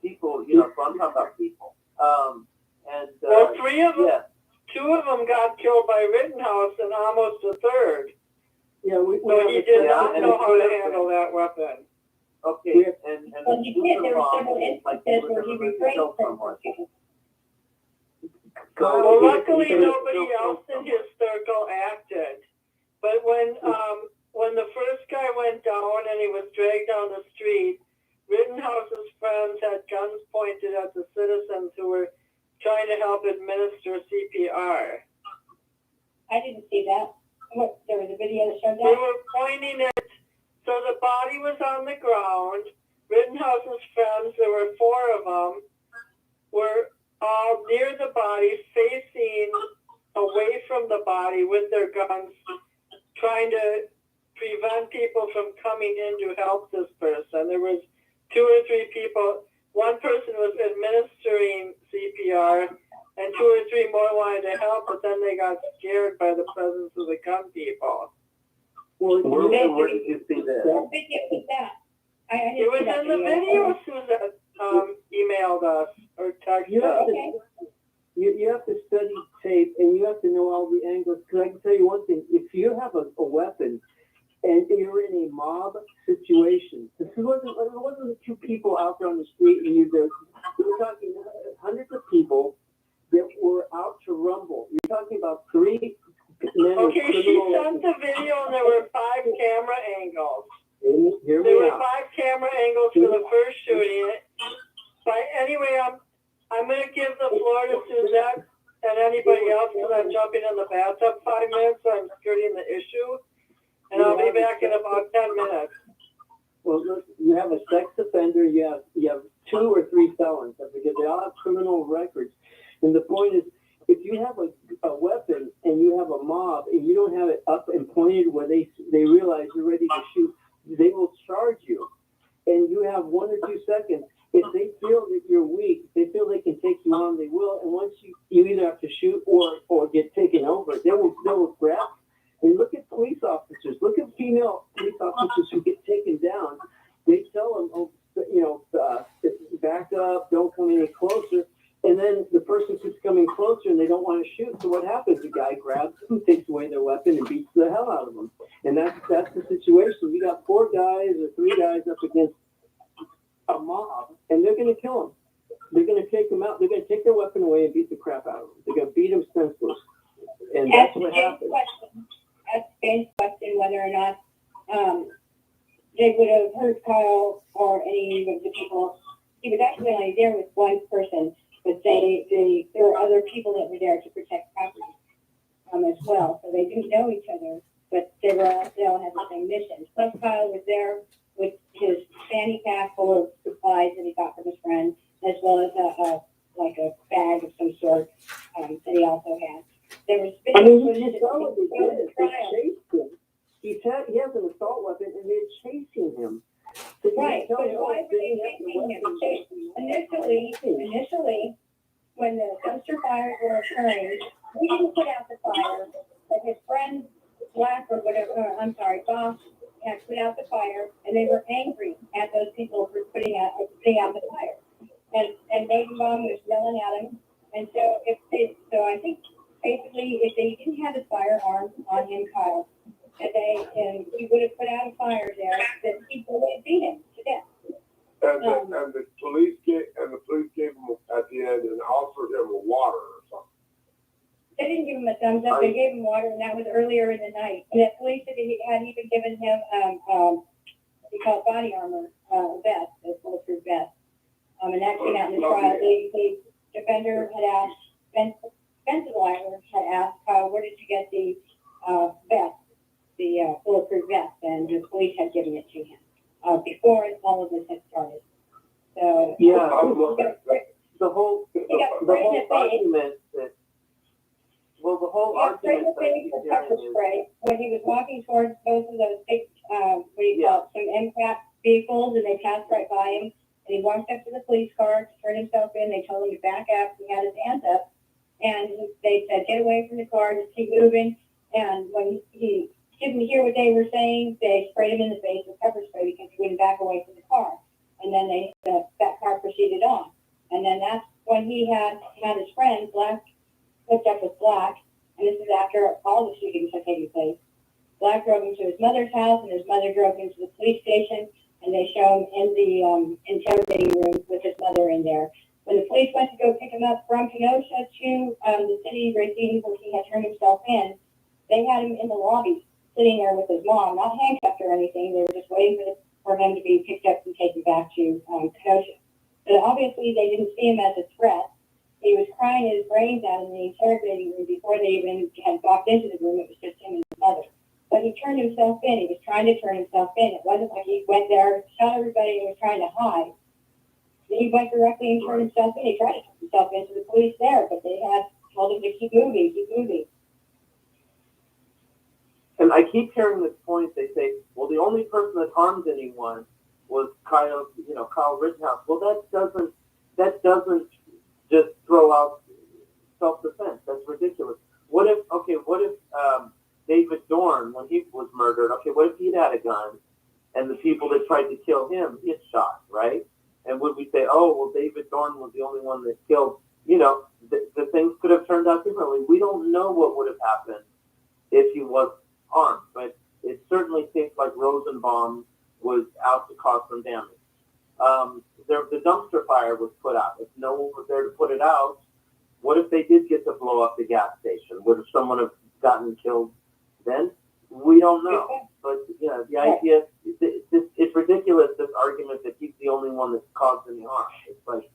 People, so I'm talking about people. Well, three of them, yeah. two of them got killed by Rittenhouse and almost a third. Yeah, so he did not know how to handle that weapon. Okay, and you can't, there were several instances where he refrained from working. Well, luckily nobody else in his circle acted. But when the first guy went down and he was dragged down the street, Rittenhouse's friends had guns pointed at the citizens who were trying to help administer CPR. I didn't see that. What, there was a video that showed that? They were pointing it, so the body was on the ground. Rittenhouse's friends, there were four of them, were all near the body, facing away from the body with their guns, trying to prevent people from coming in to help this person. There was 2 or 3 people. One person was administering CPR, and 2 or 3 more wanted to help, but then they got scared by the presence of the gun people. Well, where did you see that? What video was that? It was in the video Susan emailed us or texted us. You have to study tape, and you have to know all the angles. Because I can tell you one thing: if you have a weapon and you're in a mob situation, it wasn't 2 people out there on the street, and you were talking hundreds of people that were out to rumble. You're talking about 3 men. Okay, she sent the video, and there were 5 camera angles. There were 5 camera angles for the first shooting. But anyway, I'm going to give the floor to Suzette and anybody else because I'm jumping in the bathtub 5 minutes, so I'm skirting the issue. And I'll be back in about 10 minutes. Well, look, you have a sex offender, you have 2 or 3 felons, because they all have criminal records. And the point is, if you have a weapon and you have a mob and you don't have it up and pointed where they realize you're ready to shoot, they will charge you. And you have 1 or 2 seconds. If they feel that you're weak, they feel they can take you on, they will. And once you either have to shoot or get taken over, they will grab. And look at police officers. Look at female police officers who get taken down. They tell them, back up, don't come any closer. And then the person keeps coming closer and they don't want to shoot. So what happens? The guy grabs them, takes away their weapon, and beats the hell out of them. And that's the situation. You got 4 guys or 3 guys up against a mob, and they're going to kill them. They're going to take them out. They're going to take their weapon away and beat the crap out of them. They're going to beat them senseless. And that's what happens. Ask Jane's question whether or not they would have hurt Kyle or any of the people. He was actually only there with one person, but there were other people that were there to protect property as well. So they didn't know each other, but they all had the same mission. Plus, Kyle was there with his fanny pack full of supplies that he got from his friend, as well as a bag of some sort that he also had. There was you saw what they did. They chased him. He has an assault weapon, and they're chasing him. So right, but why were they chasing him? Initially, when the dumpster fires were occurring, he didn't put out the fire, but his friend, Boss, had put out the fire, and they were angry at those people for putting out the fire. And Rosenbaum was yelling at him, and so I think basically if they didn't have a firearm on him, Kyle, and he would have put out a fire there, that people would beat him to death. And the police gave him at the end and offered him water or something. They didn't give him a thumbs up. They gave him water, and that was earlier in the night. And the police had even given him we call it body armor vest, a bulletproof vest. And that came out in the trial. The defender had asked, Spencer had asked Kyle, where did you get the vest? and the police had given it to him before all of this had started. So Yeah, the whole argument that, well, the whole argument that he got pepper spray when he was walking towards both of those big, what do you call it, some MCAP vehicles, and they passed right by him. And he walked up to the police car to turn himself in. They told him to back up. He had his hands up, and they said, "Get away from the car, just keep moving." And when he didn't hear what they were saying, they sprayed him in the face with pepper spray because he wouldn't back away from the car. And then that car proceeded on. And then that's when he had his friend, Black, hooked up with Black, and this is after all the shootings had taken place. Black drove him to his mother's house, and his mother drove him to the police station, and they show him in the interrogating room with his mother in there. When the police went to go pick him up from Kenosha to the city Racine where he had turned himself in, they had him in the lobby, sitting there with his mom, not handcuffed or anything. They were just waiting for him to be picked up and taken back to Kenosha. But obviously they didn't see him as a threat. He was crying his brains out in the interrogating room before they even had walked into the room. It was just him and his mother. But he turned himself in. He was trying to turn himself in. It wasn't like he went there, shot everybody, and was trying to hide. He went directly and turned himself in. He tried to turn himself into the police there, but they had told him to keep moving, keep moving. And I keep hearing this point. They say, well, the only person that harmed anyone was Kyle Rittenhouse. Well, that doesn't just throw out self-defense. That's ridiculous. What if David Dorn, when he was murdered, what if he'd had a gun and the people that tried to kill him, he had shot, right? And would we say, oh, well, David Dorn was the only one that killed, the things could have turned out differently. We don't know what would have happened if he was armed, but it certainly seems like Rosenbaum was out to cause some damage. The dumpster fire was put out. If no one was there to put it out, what if they did get to blow up the gas station? Would have someone have gotten killed then? We don't know. But the idea, it's ridiculous, this argument that he's the only one that's caused any harm. It's like,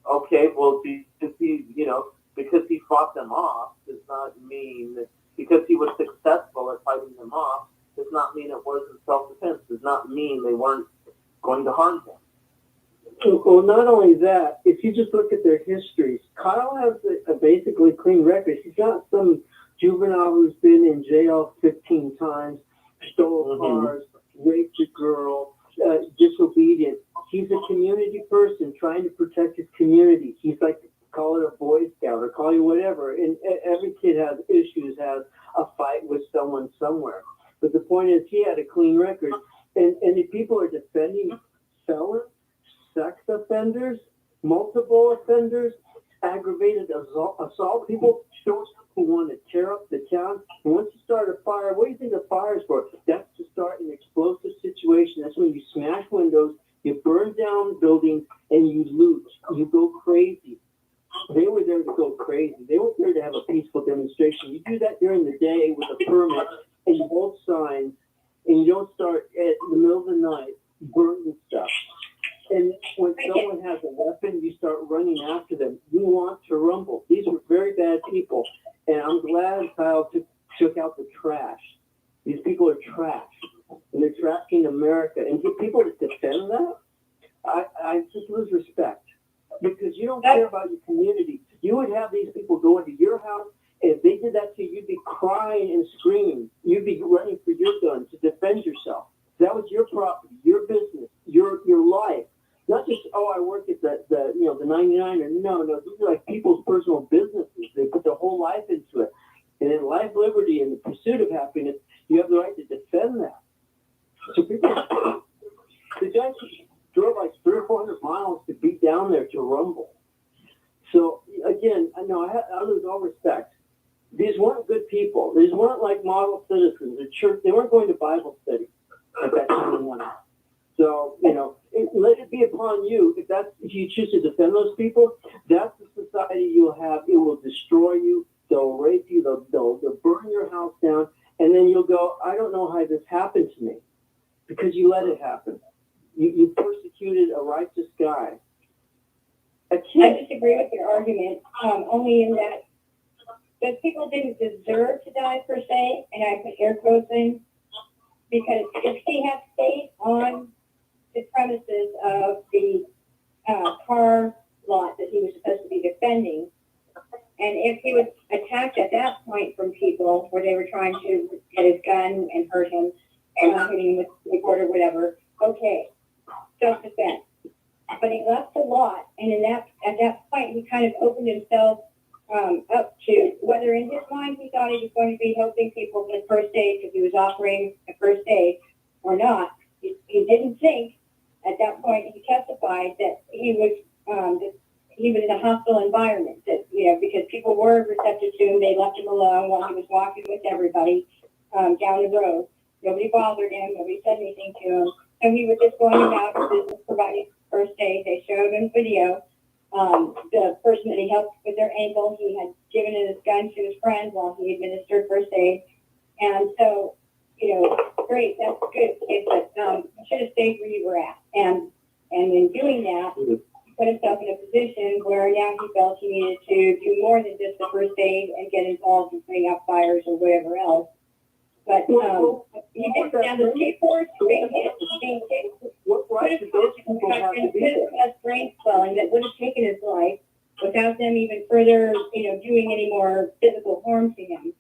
okay, well, because he fought them off does not mean that, because he was successful at fighting them off, does not mean it wasn't self-defense, does not mean they weren't going to harm him. Well, not only that, if you just look at their histories, Kyle has a basically clean record. He's not some juvenile who's been in jail 15 times, stole cars, raped a girl, disobedient. He's a community person trying to protect his community. He's like, call it a Boy Scout or call you whatever. And every kid has issues, has a fight with someone somewhere. But the point is, he had a clean record. And if people are defending felons, sex offenders, multiple offenders, aggravated assault people, who want to tear up the town. And once you start a fire, what do you think a fire is for? That's to start an explosive situation. That's when you smash windows, you burn down buildings, and you loot. You go crazy. They were there to go crazy. They weren't there to have a peaceful demonstration. You do that during the day with a permit, and you hold signs, and you don't start at the middle of the night burning stuff. And when someone has a weapon, you start running after them. You want to rumble. These were very bad people. And I'm glad Kyle took out the trash. These people are trash. And they're trashing America. And for people to defend that, I just lose respect. Because you don't care about your community. You would have these people go into your house, and if they did that to you, you'd be crying and screaming. You'd be running for your gun to defend yourself. That was your property, your business, your life. Not just, I work at the 99er. No, these are like people's personal businesses. They put their whole life into it. And in life, liberty, and the pursuit of happiness, you have the right to defend that. So people, the guys drove like 300 or 400 miles to be down there to rumble. So again, I lose all respect. These weren't good people. These weren't like model citizens. The church, they weren't going to Bible study at that time. So, let it be upon you. If you choose to defend those people, that's the society you'll have. It will destroy you. They'll rape you. They'll burn your house down. And then you'll go, I don't know how this happened to me. Because you let it happen. You persecuted a righteous guy. I disagree with your argument, only in that those people didn't deserve to die per se, and I put air quotes in. because if he had stayed on the premises of the car lot that he was supposed to be defending, and if he was attacked at that point from people where they were trying to get his gun and hurt him, hitting him with the cord or whatever, okay, self-defense. But he left the lot, and at that point, he kind of opened himself up to whether in his mind he thought he was going to be helping people with first aid because he was offering a first aid or not. He didn't think at that point. He testified that he was in a hostile environment. That because people were receptive to him, they left him alone while he was walking with everybody down the road. Nobody bothered him. Nobody said anything to him. So he was just going about his business, providing first aid. They showed him video. The person that he helped with their ankle, he had given his gun to his friend while he administered first aid. And so, great, that's good, kid, but you should have stayed where you were at. And in doing that, he put himself in a position where now he felt he needed to do more than just the first aid and get involved in putting out fires or whatever else. But he did down the skateboard, being hit, being kicked. What right did those people have to be there? Has brain swelling that would have taken his life without them even further, doing any more physical harm to him.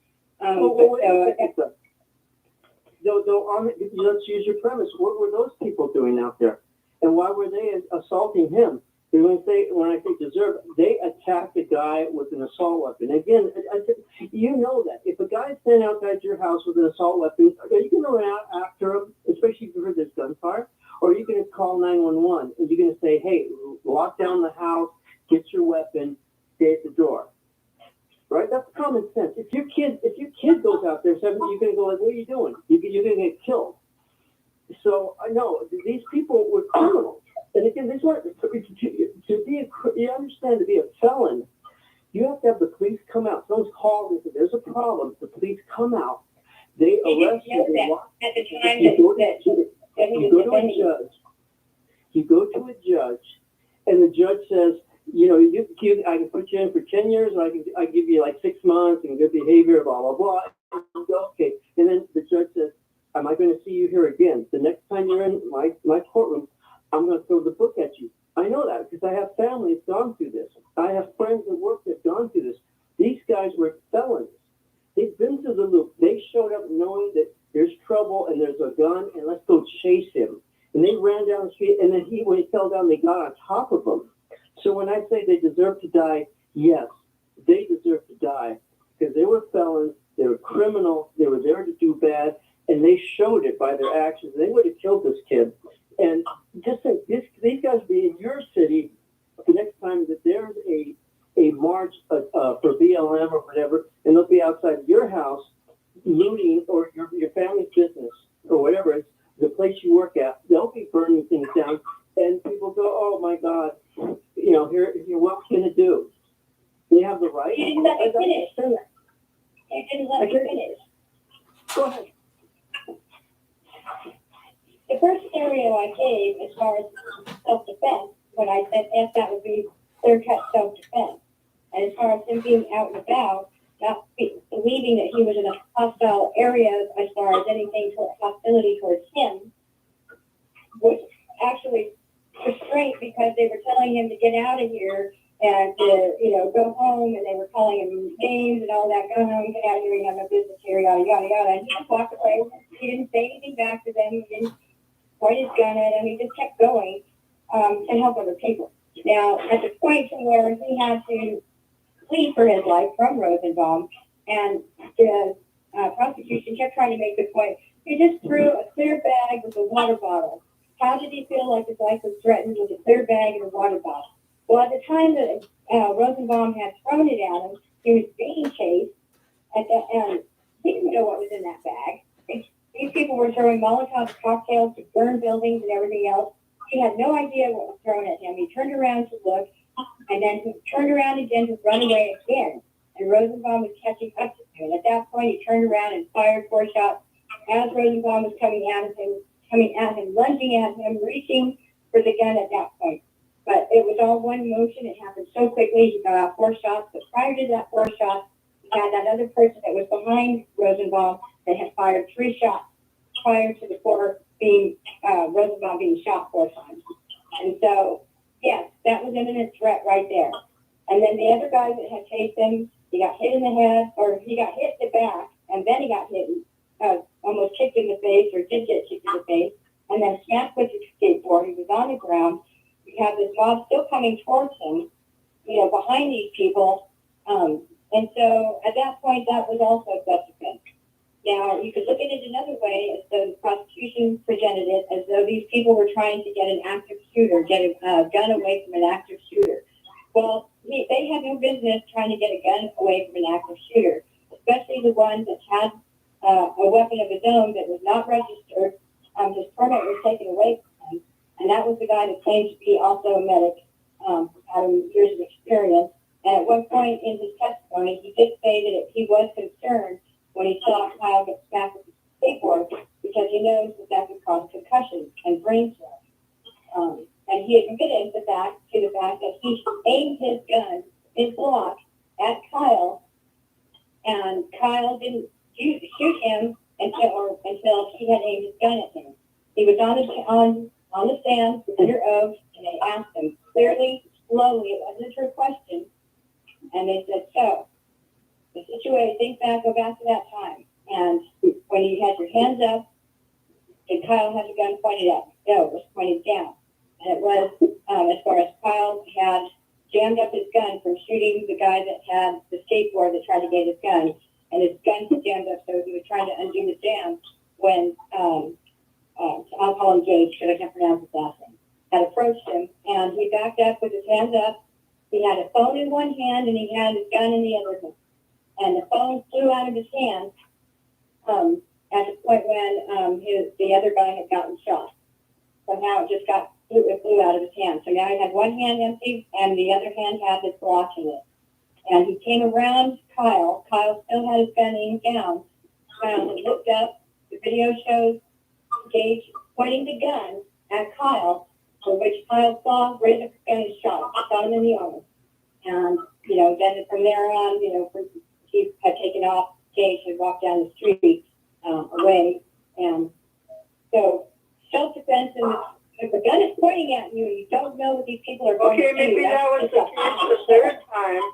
Let's use your premise. What were those people doing out there? And why were they assaulting him? When I say deserve, they attacked a guy with an assault weapon. Again, you know that. If a guy's standing outside your house with an assault weapon, you can run out after him, especially if you heard there's gunfire, or you can call 911 and you're going to say, hey, lock down the house, get your weapon, stay at the door. Right? That's common sense. If your kid goes out there, you're going to go like, what are you doing? You're going to get killed. So I know these people were criminals. And again, this one you understand, to be a felon, you have to have the police come out. Someone's called and said, there's a problem. The police come out. They arrest you. At the time you go to a judge. You go to a judge, and the judge says, I can put you in for 10 years, or I give you like 6 months and good behavior, blah, blah, blah. And you go, okay. And then the judge says, am I going to see you here again? The next time you're in my courtroom, I'm going to throw the book at you. I know that because I have family that's gone through this. I have friends at work that have gone through this. These guys were felons. They've been through the loop. They showed up knowing that there's trouble and there's a gun and let's go chase him. And they ran down the street, and then when he fell down, they got on top of him. So when I say they deserve to die, yes, they deserve to die because they were felons, they were criminal, they were there to do bad, and they showed it by their actions. They would have killed this kid. And just think, these guys be in your city the next time that there's a march for BLM or whatever, and they'll be outside your house looting or your family's business or whatever it's the place you work at. They'll be burning things down, and people go, "Oh my God, here, what can it do?" You have the right. You didn't let me finish. You didn't let me finish. Go ahead. The first scenario I gave as far as self-defense, when I said if that would be clear-cut self-defense, and as far as him being out and about, not believing that he was in a hostile area as far as anything toward hostility towards him, was actually restraint because they were telling him to get out of here and to, go home, and they were calling him names and all that. Go home, get out of here, you have no business here, yada, yada, yada. And he just walked away. He didn't say anything back to them. He didn't point his gun at him. He just kept going and help other people. Now, at the point where he had to flee for his life from Rosenbaum, and the prosecution kept trying to make the point, he just threw a clear bag with a water bottle. How did he feel like his life was threatened with a clear bag and a water bottle? Well, at the time that Rosenbaum had thrown it at him, he was being chased, and he didn't know what was in that bag. These people were throwing Molotov cocktails to burn buildings and everything else. He had no idea what was thrown at him. He turned around to look, and then he turned around again to run away again. And Rosenbaum was catching up to him. And at that point, he turned around and fired 4 shots as Rosenbaum was coming at him, lunging at him, reaching for the gun at that point. But it was all one motion. It happened so quickly. He got out 4 shots. But prior to that 4 shots, he had that other person that was behind Rosenbaum that had fired 3 shots. prior to Rosenbaum being shot 4 times. And so, yes, that was imminent threat right there. And then the other guy that had chased him, he got hit in the head, or he got hit in the back, and then he got hit, almost kicked in the face, or did get kicked in the face, and then smacked with his skateboard. He was on the ground. We have this mob still coming towards him, behind these people. And so at that point, that was also self-defense. Now, you could look at it another way, as though the prosecution presented it as though these people were trying to get an active shooter, get a gun away from an active shooter. Well, they had no business trying to get a gun away from an active shooter, especially the one that had a weapon of his own that was not registered. His permit was taken away from him, and that was the guy that claimed to be also a medic, having years of experience. And at one point in his testimony, he did say that he was concerned when he saw Kyle get smacked with his skateboard because he knows that could cause concussions and brain swelling. And he admitted the fact that he aimed his gun, his Glock, at Kyle, and Kyle didn't shoot him until he had aimed his gun at him. He was on the stand under oath, and they asked him clearly, slowly, it wasn't a trick question, and they said, so, the situation, go back to that time, and when you had your hands up, did Kyle have the gun pointed up? No, it was pointed down. And it was, as far as Kyle had jammed up his gun from shooting the guy that had the skateboard that tried to get his gun, and his gun was jammed up, so he was trying to undo the jam when, I'll call him Gage, because I can't pronounce his last name, had approached him, and he backed up with his hands up. He had a phone in one hand, and he had his gun in the other hand. And the phone flew out of his hand at the point when the other guy had gotten shot. Somehow it just flew out of his hand. So now he had one hand empty, and the other hand had his Glock in it. And he came around Kyle. Kyle still had his gun aimed down. Kyle had looked up. The video shows Gage pointing the gun at Kyle, for which Kyle saw, raised up his gun and shot him in the arm. And, then from there on, he had taken off. Gage had walked down the street away. And so self-defense, and if the gun is pointing at you, you don't know what these people are going to do. Okay, maybe that was the case the third time.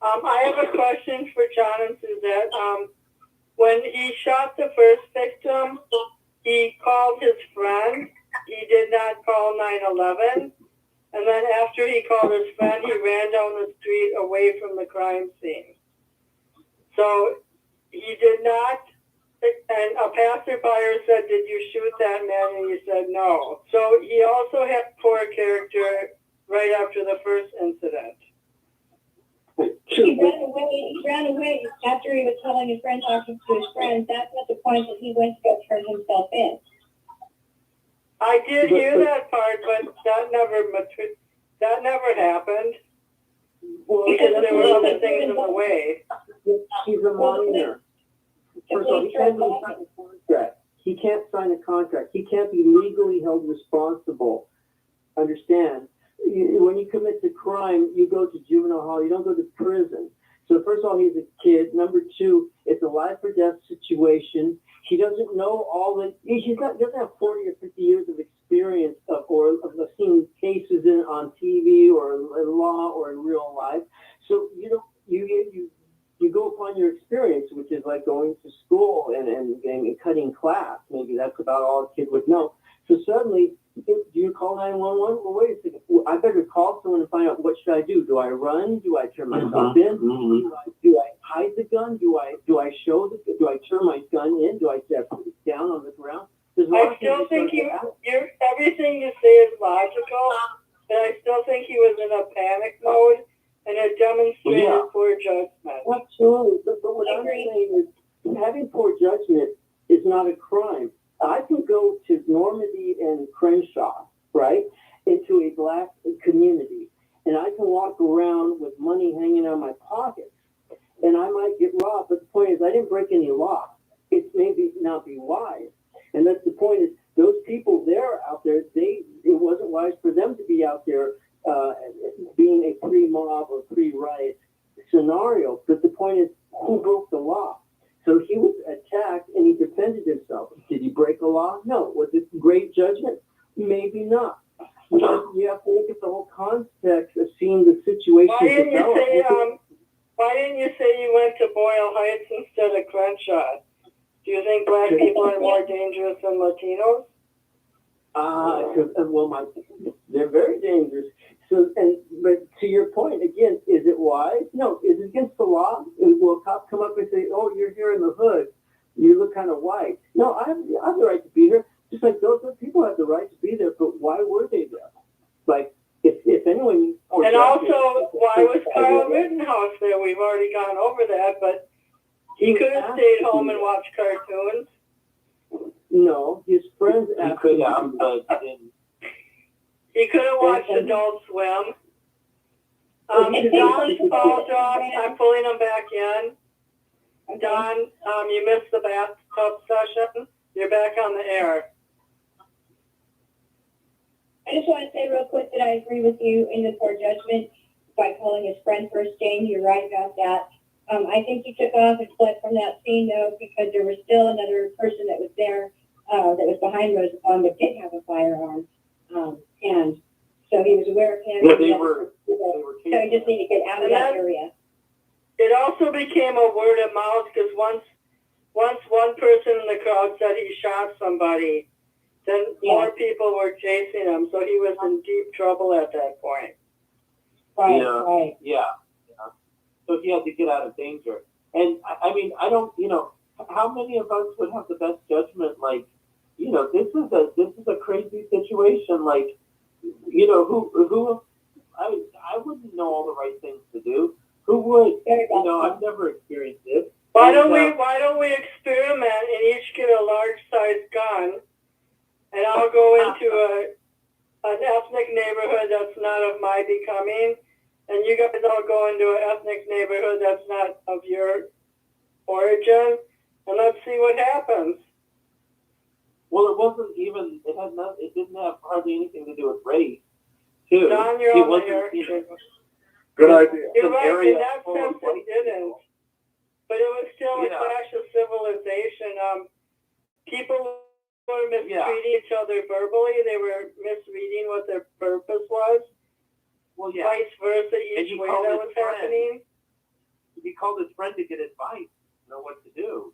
I have a question for John and Suzette. When he shot the first victim, he called his friend. He did not call 911. And then after he called his friend, he ran down the street away from the crime scene. So he did not, and a passerby said, did you shoot that man? And he said no. So he also had poor character right after the first incident. He ran away after he was telling his friend, talking to his friends. That's at the point that he went to go turn himself in. I did hear that part, but that never happened. Well, Because there were other things in the way. He's a minor. First of all, he can't sign a contract. He can't sign a contract. He can't be legally held responsible. Understand? When you commit the crime, you go to juvenile hall. You don't go to prison. So first of all, he's a kid. Number two, it's a life or death situation. He doesn't know all the. Doesn't have 40 or 50 years of experience of seeing cases on TV or in law or in real life. So you go upon your experience, which is like going to school and cutting class. Maybe that's about all a kid would know. So suddenly, do you call 911? Well, wait a second. I better call someone and find out what should I do. Do I run? Do I turn myself in? Do I hide the gun? Do I turn my gun in? Do I put it down on the ground? I still think everything you say is logical, but I still think he was in a panic mode, and it demonstrated poor judgment. Absolutely, but what I'm saying is having poor judgment is not a crime. I can go to Normandy and Crenshaw, right, into a black community, and I can walk around with money hanging out of my pockets, and I might get robbed, but the point is I didn't break any law. It maybe not be wise. And that's the point is those people there out there, it wasn't wise for them to be out there being a pre-mob or pre-riot scenario. But the point is, who broke the law? So he was attacked and he defended himself. law? No. Was it great judgment? Maybe not. You have to look at the whole context of seeing the situation develop. Why didn't you say you went to Boyle Heights instead of Crenshaw? Do you think black people are more dangerous than Latinos? They're very dangerous. So, but to your point, again, is it wise? No. Is it against the law? Will a cop come up and say, "Oh, you're here in the hood. You look kind of white"? No, I have the right to be here. Just like those people have the right to be there. But why were they there? Like, if anyone. And also, why was Kyle Rittenhouse there? We've already gone over that, but he could have stayed home and watched cartoons. No, his friends asked him. He could have watched Adult Swim. Don's call dropped. I'm pulling him back in. Don, you missed the bathtub session. You're back on the air. I just want to say real quick that I agree with you in the poor judgment by calling his friend first Jane. You're right about that. I think he took off and fled from that scene, though, because there was still another person that was there that was behind Rosenbaum that did have a firearm. And so he was aware of him. Yeah, they were so he just needed to get out of that area. It also became a word of mouth because once one person in the crowd said he shot somebody, then more people were chasing him. So he was in deep trouble at that point. Right. Yeah. So he had to get out of danger. And I mean, I don't, how many of us would have the best judgment? Like, this is a crazy situation. Like, who I wouldn't know all the right things to do. Who would? I've never experienced this. Why don't we experiment and each get a large size gun, and I'll go into an ethnic neighborhood that's not of my becoming, and you guys all go into an ethnic neighborhood that's not of your origin, and let's see what happens. Well, it didn't have hardly anything to do with race, too. Don, you're on the air. Good idea. You're right, in that sense it didn't. But it was still a clash of civilization. People were mistreating each other verbally. They were misreading what their purpose was. Well, yeah. Vice versa, each way that was happening. He called his friend to get advice, know what to do.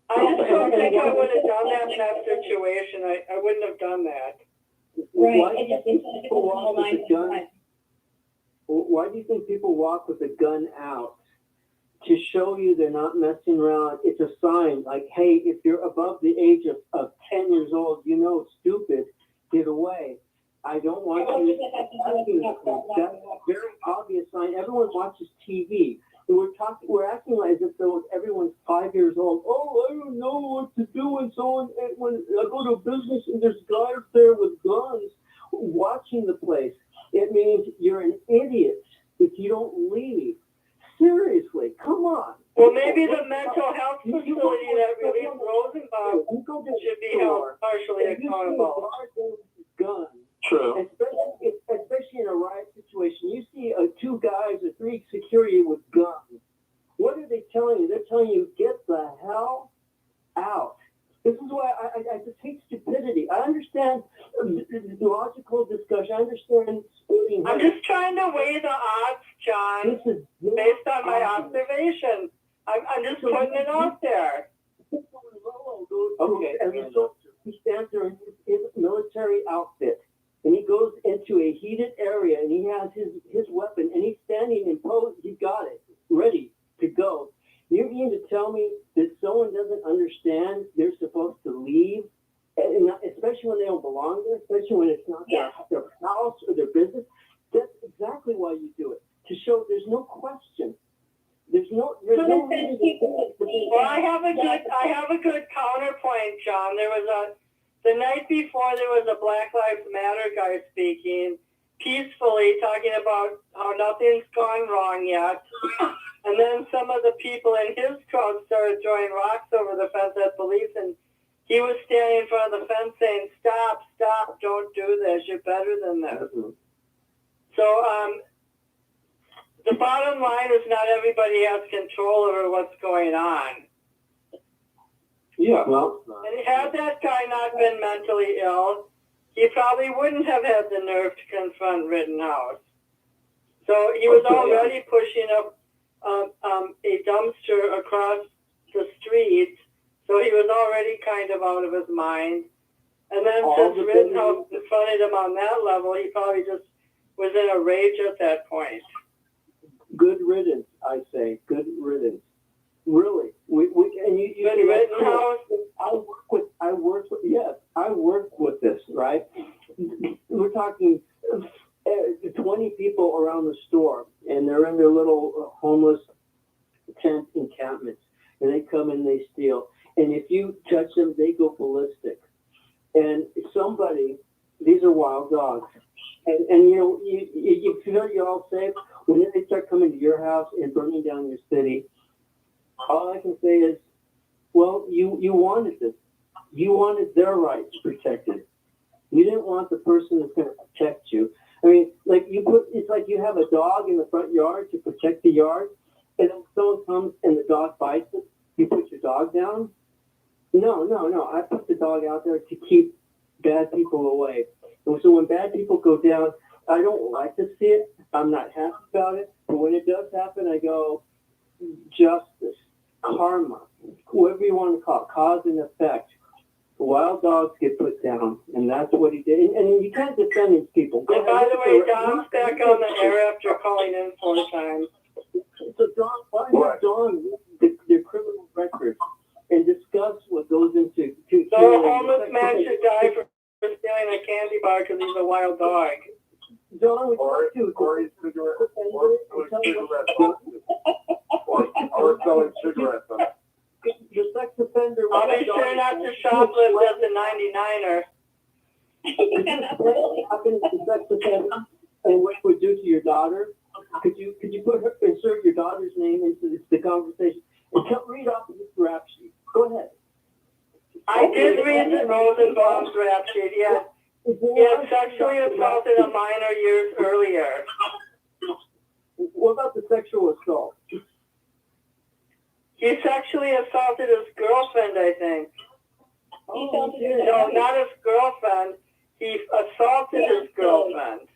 I just don't think I would have done that in that situation. I wouldn't have done that. Right. Why do you think people walk with a gun? Why do you think people walk with a gun out? To show you they're not messing around. It's a sign like, hey, if you're above the age of 10 years old, it's stupid. Get away. I don't want you. That's a very obvious sign. Everyone watches TV. We're acting like as if though everyone's 5 years old. Oh, I don't know what to do when I go to a business and there's guys there with guns watching the place. It means you're an idiot if you don't leave. Seriously, come on. Well, maybe the mental health facility that released Rosenbaum should be held partially accountable. Guns. True. Especially in a riot situation. You see two guys or three security with guns. What are they telling you? They're telling you, get the hell out. This is why I just hate stupidity. I understand logical discussion. I understand splitting hairs. I'm just trying to weigh the odds, John, based on my observation. I'm just putting it out there. Okay. He stands there in his military outfit, and he goes into a heated area, and he has his weapon, and he's standing in pose. He got it, ready to go. You mean to tell me that someone doesn't understand they're supposed to leave, and especially when they don't belong there, especially when it's not their house or their business? That's exactly why you do it, to show there's no question. There's no reason. Well, I have a good counterpoint, John. The night before there was a Black Lives Matter guy speaking peacefully, talking about how nothing's gone wrong yet. And then some of the people in his crowd started throwing rocks over the fence at police, and he was standing in front of the fence saying, stop, don't do this, you're better than this. Mm-hmm. So the bottom line is not everybody has control over what's going on. Yeah. Well, And had that guy not been mentally ill, he probably wouldn't have had the nerve to confront Rittenhouse. So he was already pushing up a dumpster across the street, so he was already kind of out of his mind. And then since Rittenhouse confronted him on that level, he probably just was in a rage at that point. good riddance, I say. Good riddance. Really. We and you Good Rittenhouse? I work with this, right? We're talking 20 people around the store, and they're in their little homeless tent encampments, and they come and they steal. And if you touch them, they go ballistic. And somebody, these are wild dogs. And you know, you feel you're all safe. When they start coming to your house and burning down your city, all I can say is, well, you wanted this. You wanted their rights protected. You didn't want the person that's going to protect you. I mean, it's like you have a dog in the front yard to protect the yard, and then someone comes and the dog bites it. You put your dog down? No. I put the dog out there to keep bad people away. And so when bad people go down, I don't like to see it. I'm not happy about it. But when it does happen, I go, justice, karma, whoever you want to call it, cause and effect. Wild dogs get put down, and that's what he did. And you can't defend these people. And by the way, Don's back on the air after calling in 4 times. So Don, why not Don their criminal record and discuss what goes into... So a homeless man should die for stealing a candy bar because he's a wild dog. Don, we Or selling cigarettes. The sex offender... I'll be sure not to shoplift at the 99er. Happened to the sex offender and what it would do to your daughter? Could you insert your daughter's name into the conversation and read off this rap sheet? Go ahead. I did read the Rosenbaum's rap sheet, yes. He had sexually assaulted a minor years earlier. What about the sexual assault? He sexually assaulted his girlfriend, I think. No, not his girlfriend. He assaulted his girlfriend.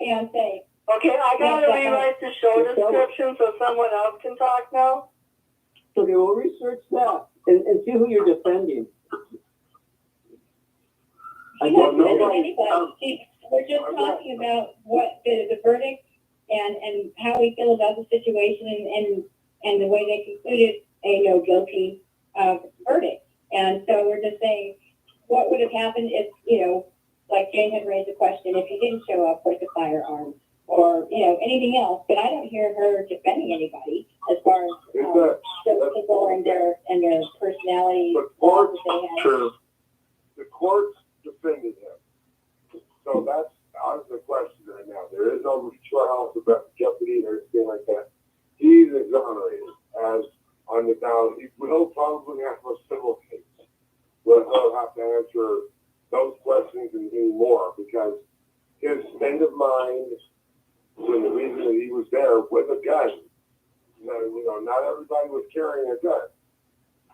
Fiancé. Okay, I gotta rewrite the show description so someone else can talk now. Okay, well, research that and see who you're defending. We're just talking about what the verdict and how we feel about the situation and the way they concluded a no guilty verdict. And so we're just saying, what would have happened if, like Jane had raised the question, if he didn't show up with the firearm or, anything else. But I don't hear her defending anybody as far as the people and their personality. The courts, true. The courts defended him. So that's out of the question right now. There is no trial about jeopardy or anything like that. He's exonerated as on the now. He will probably have a civil case where he'll have to answer those questions and many more because his state of mind when the reason that he was there with a gun. Not everybody was carrying a gun,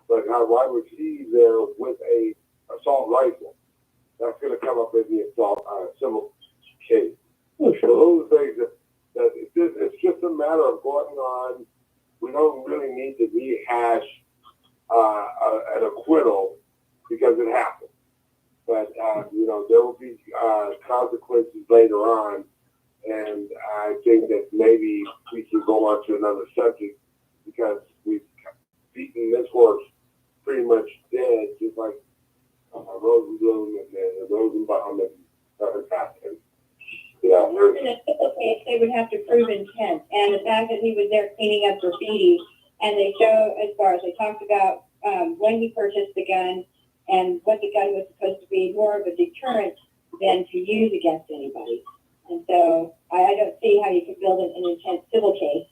but why was he there with a assault rifle? That's going to come up in the assault civil case. So those things that it's just a matter of going on. We don't really need to rehash an acquittal because it happened. But, there will be consequences later on. And I think that maybe we can go on to another subject because we've beaten this horse pretty much dead, just like Rosenbaum and Rosenbaum and other happened. Yeah, in a civil case, they would have to prove intent. And the fact that he was there cleaning up graffiti, and they show, as far as they talked about when he purchased the gun and what the gun was supposed to be, more of a deterrent than to use against anybody. And so I don't see how you can build an intent civil case.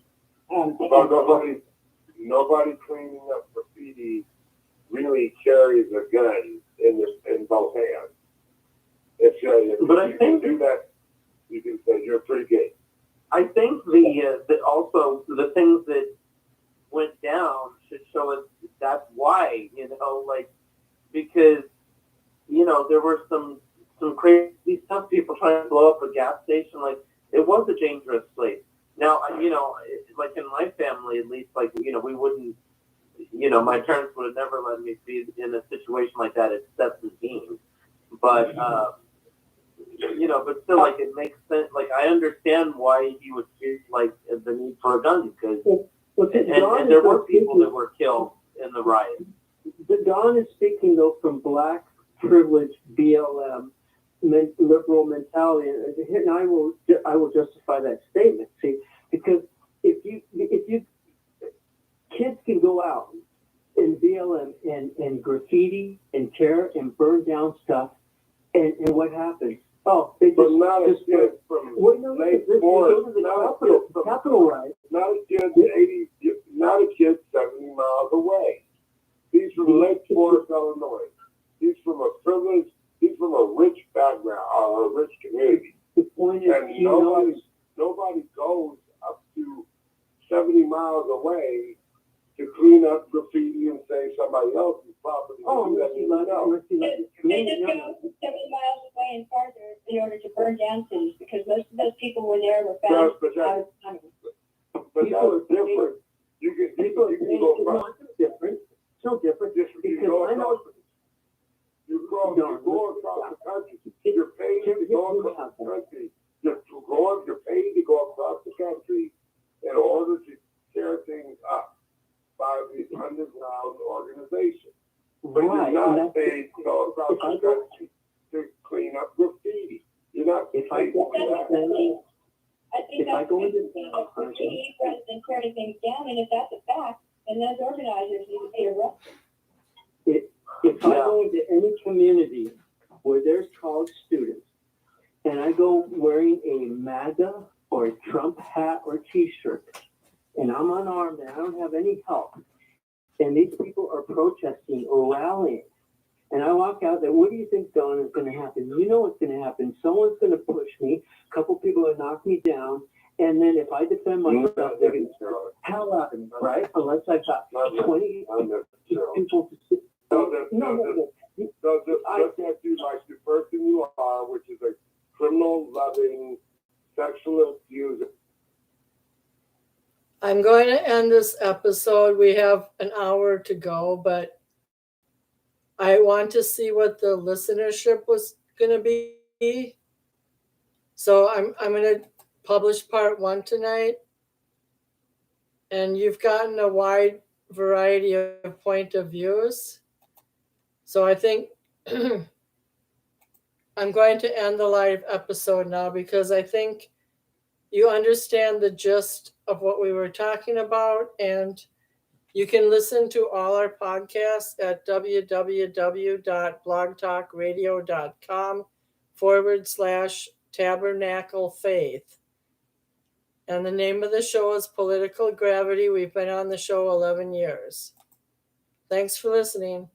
Nobody cleaning up graffiti really carries a gun in both hands. But I think do that. You can say you're pretty gay. I think also the things that went down should show us that's why like, because, you know, there were some crazy stuff, people trying to blow up a gas station. Like, it was a dangerous place. Now, you know, like in my family, at least, like, you know, we wouldn't, you know, my parents would have never let me be in a situation like that at 17. But, you know, but still, like, it makes sense. Like, I understand why he would feel like the need for a gun, because, and there were people that were killed in the riot. Don is speaking, though, from black privilege BLM liberal mentality, and I will justify that statement. See, because if you kids can go out in BLM and graffiti and tear and burn down stuff, and what happens? Oh, they But not a kid from Lake Forest, Capitol riot. not a kid 70 miles away. He's from Lake Forest, Illinois. He's from a rich background, or a rich community. The point is, And nobody goes up to 70 miles away to clean up graffiti and say somebody else's property. unless you let They just go 70 miles away and farther in order to burn down cities, because most of those people were there were found But out of money. that's different. You can go across. It's different. It's no different. You go across the country. You're paid to go across the country. You're paid to go across the country in order to tear things up by these underground organizations. But Right. you're not paid to go across the country to clean up graffiti. You're not paid for that. I think If I that's go into graffiti rather than tearing things down, and if that's a fact, then those organizers need to be arrested. If I go into any community where there's college students, and I go wearing a MAGA or a Trump hat or T-shirt, and I'm unarmed and I don't have any help, and these people are protesting or rallying, and I walk out there, what do you think, Don, is going to happen? You know what's going to happen. Someone's going to push me. A couple people will knock me down. And then if I defend myself, they're going to hell out of me, right? Unless I got 20 people to sit. Just as you like the person you are, which is a criminal-loving, sexual abuser. I'm going to end this episode. We have an hour to go, but I want to see what the listenership was going to be. So I'm going to publish part 1 tonight. And you've gotten a wide variety of point of views. So I think I'm going to end the live episode now, because I think you understand the gist of what we were talking about, and you can listen to all our podcasts at www.blogtalkradio.com/Tabernacle Faith. And the name of the show is Political Gravity. We've been on the show 11 years. Thanks for listening.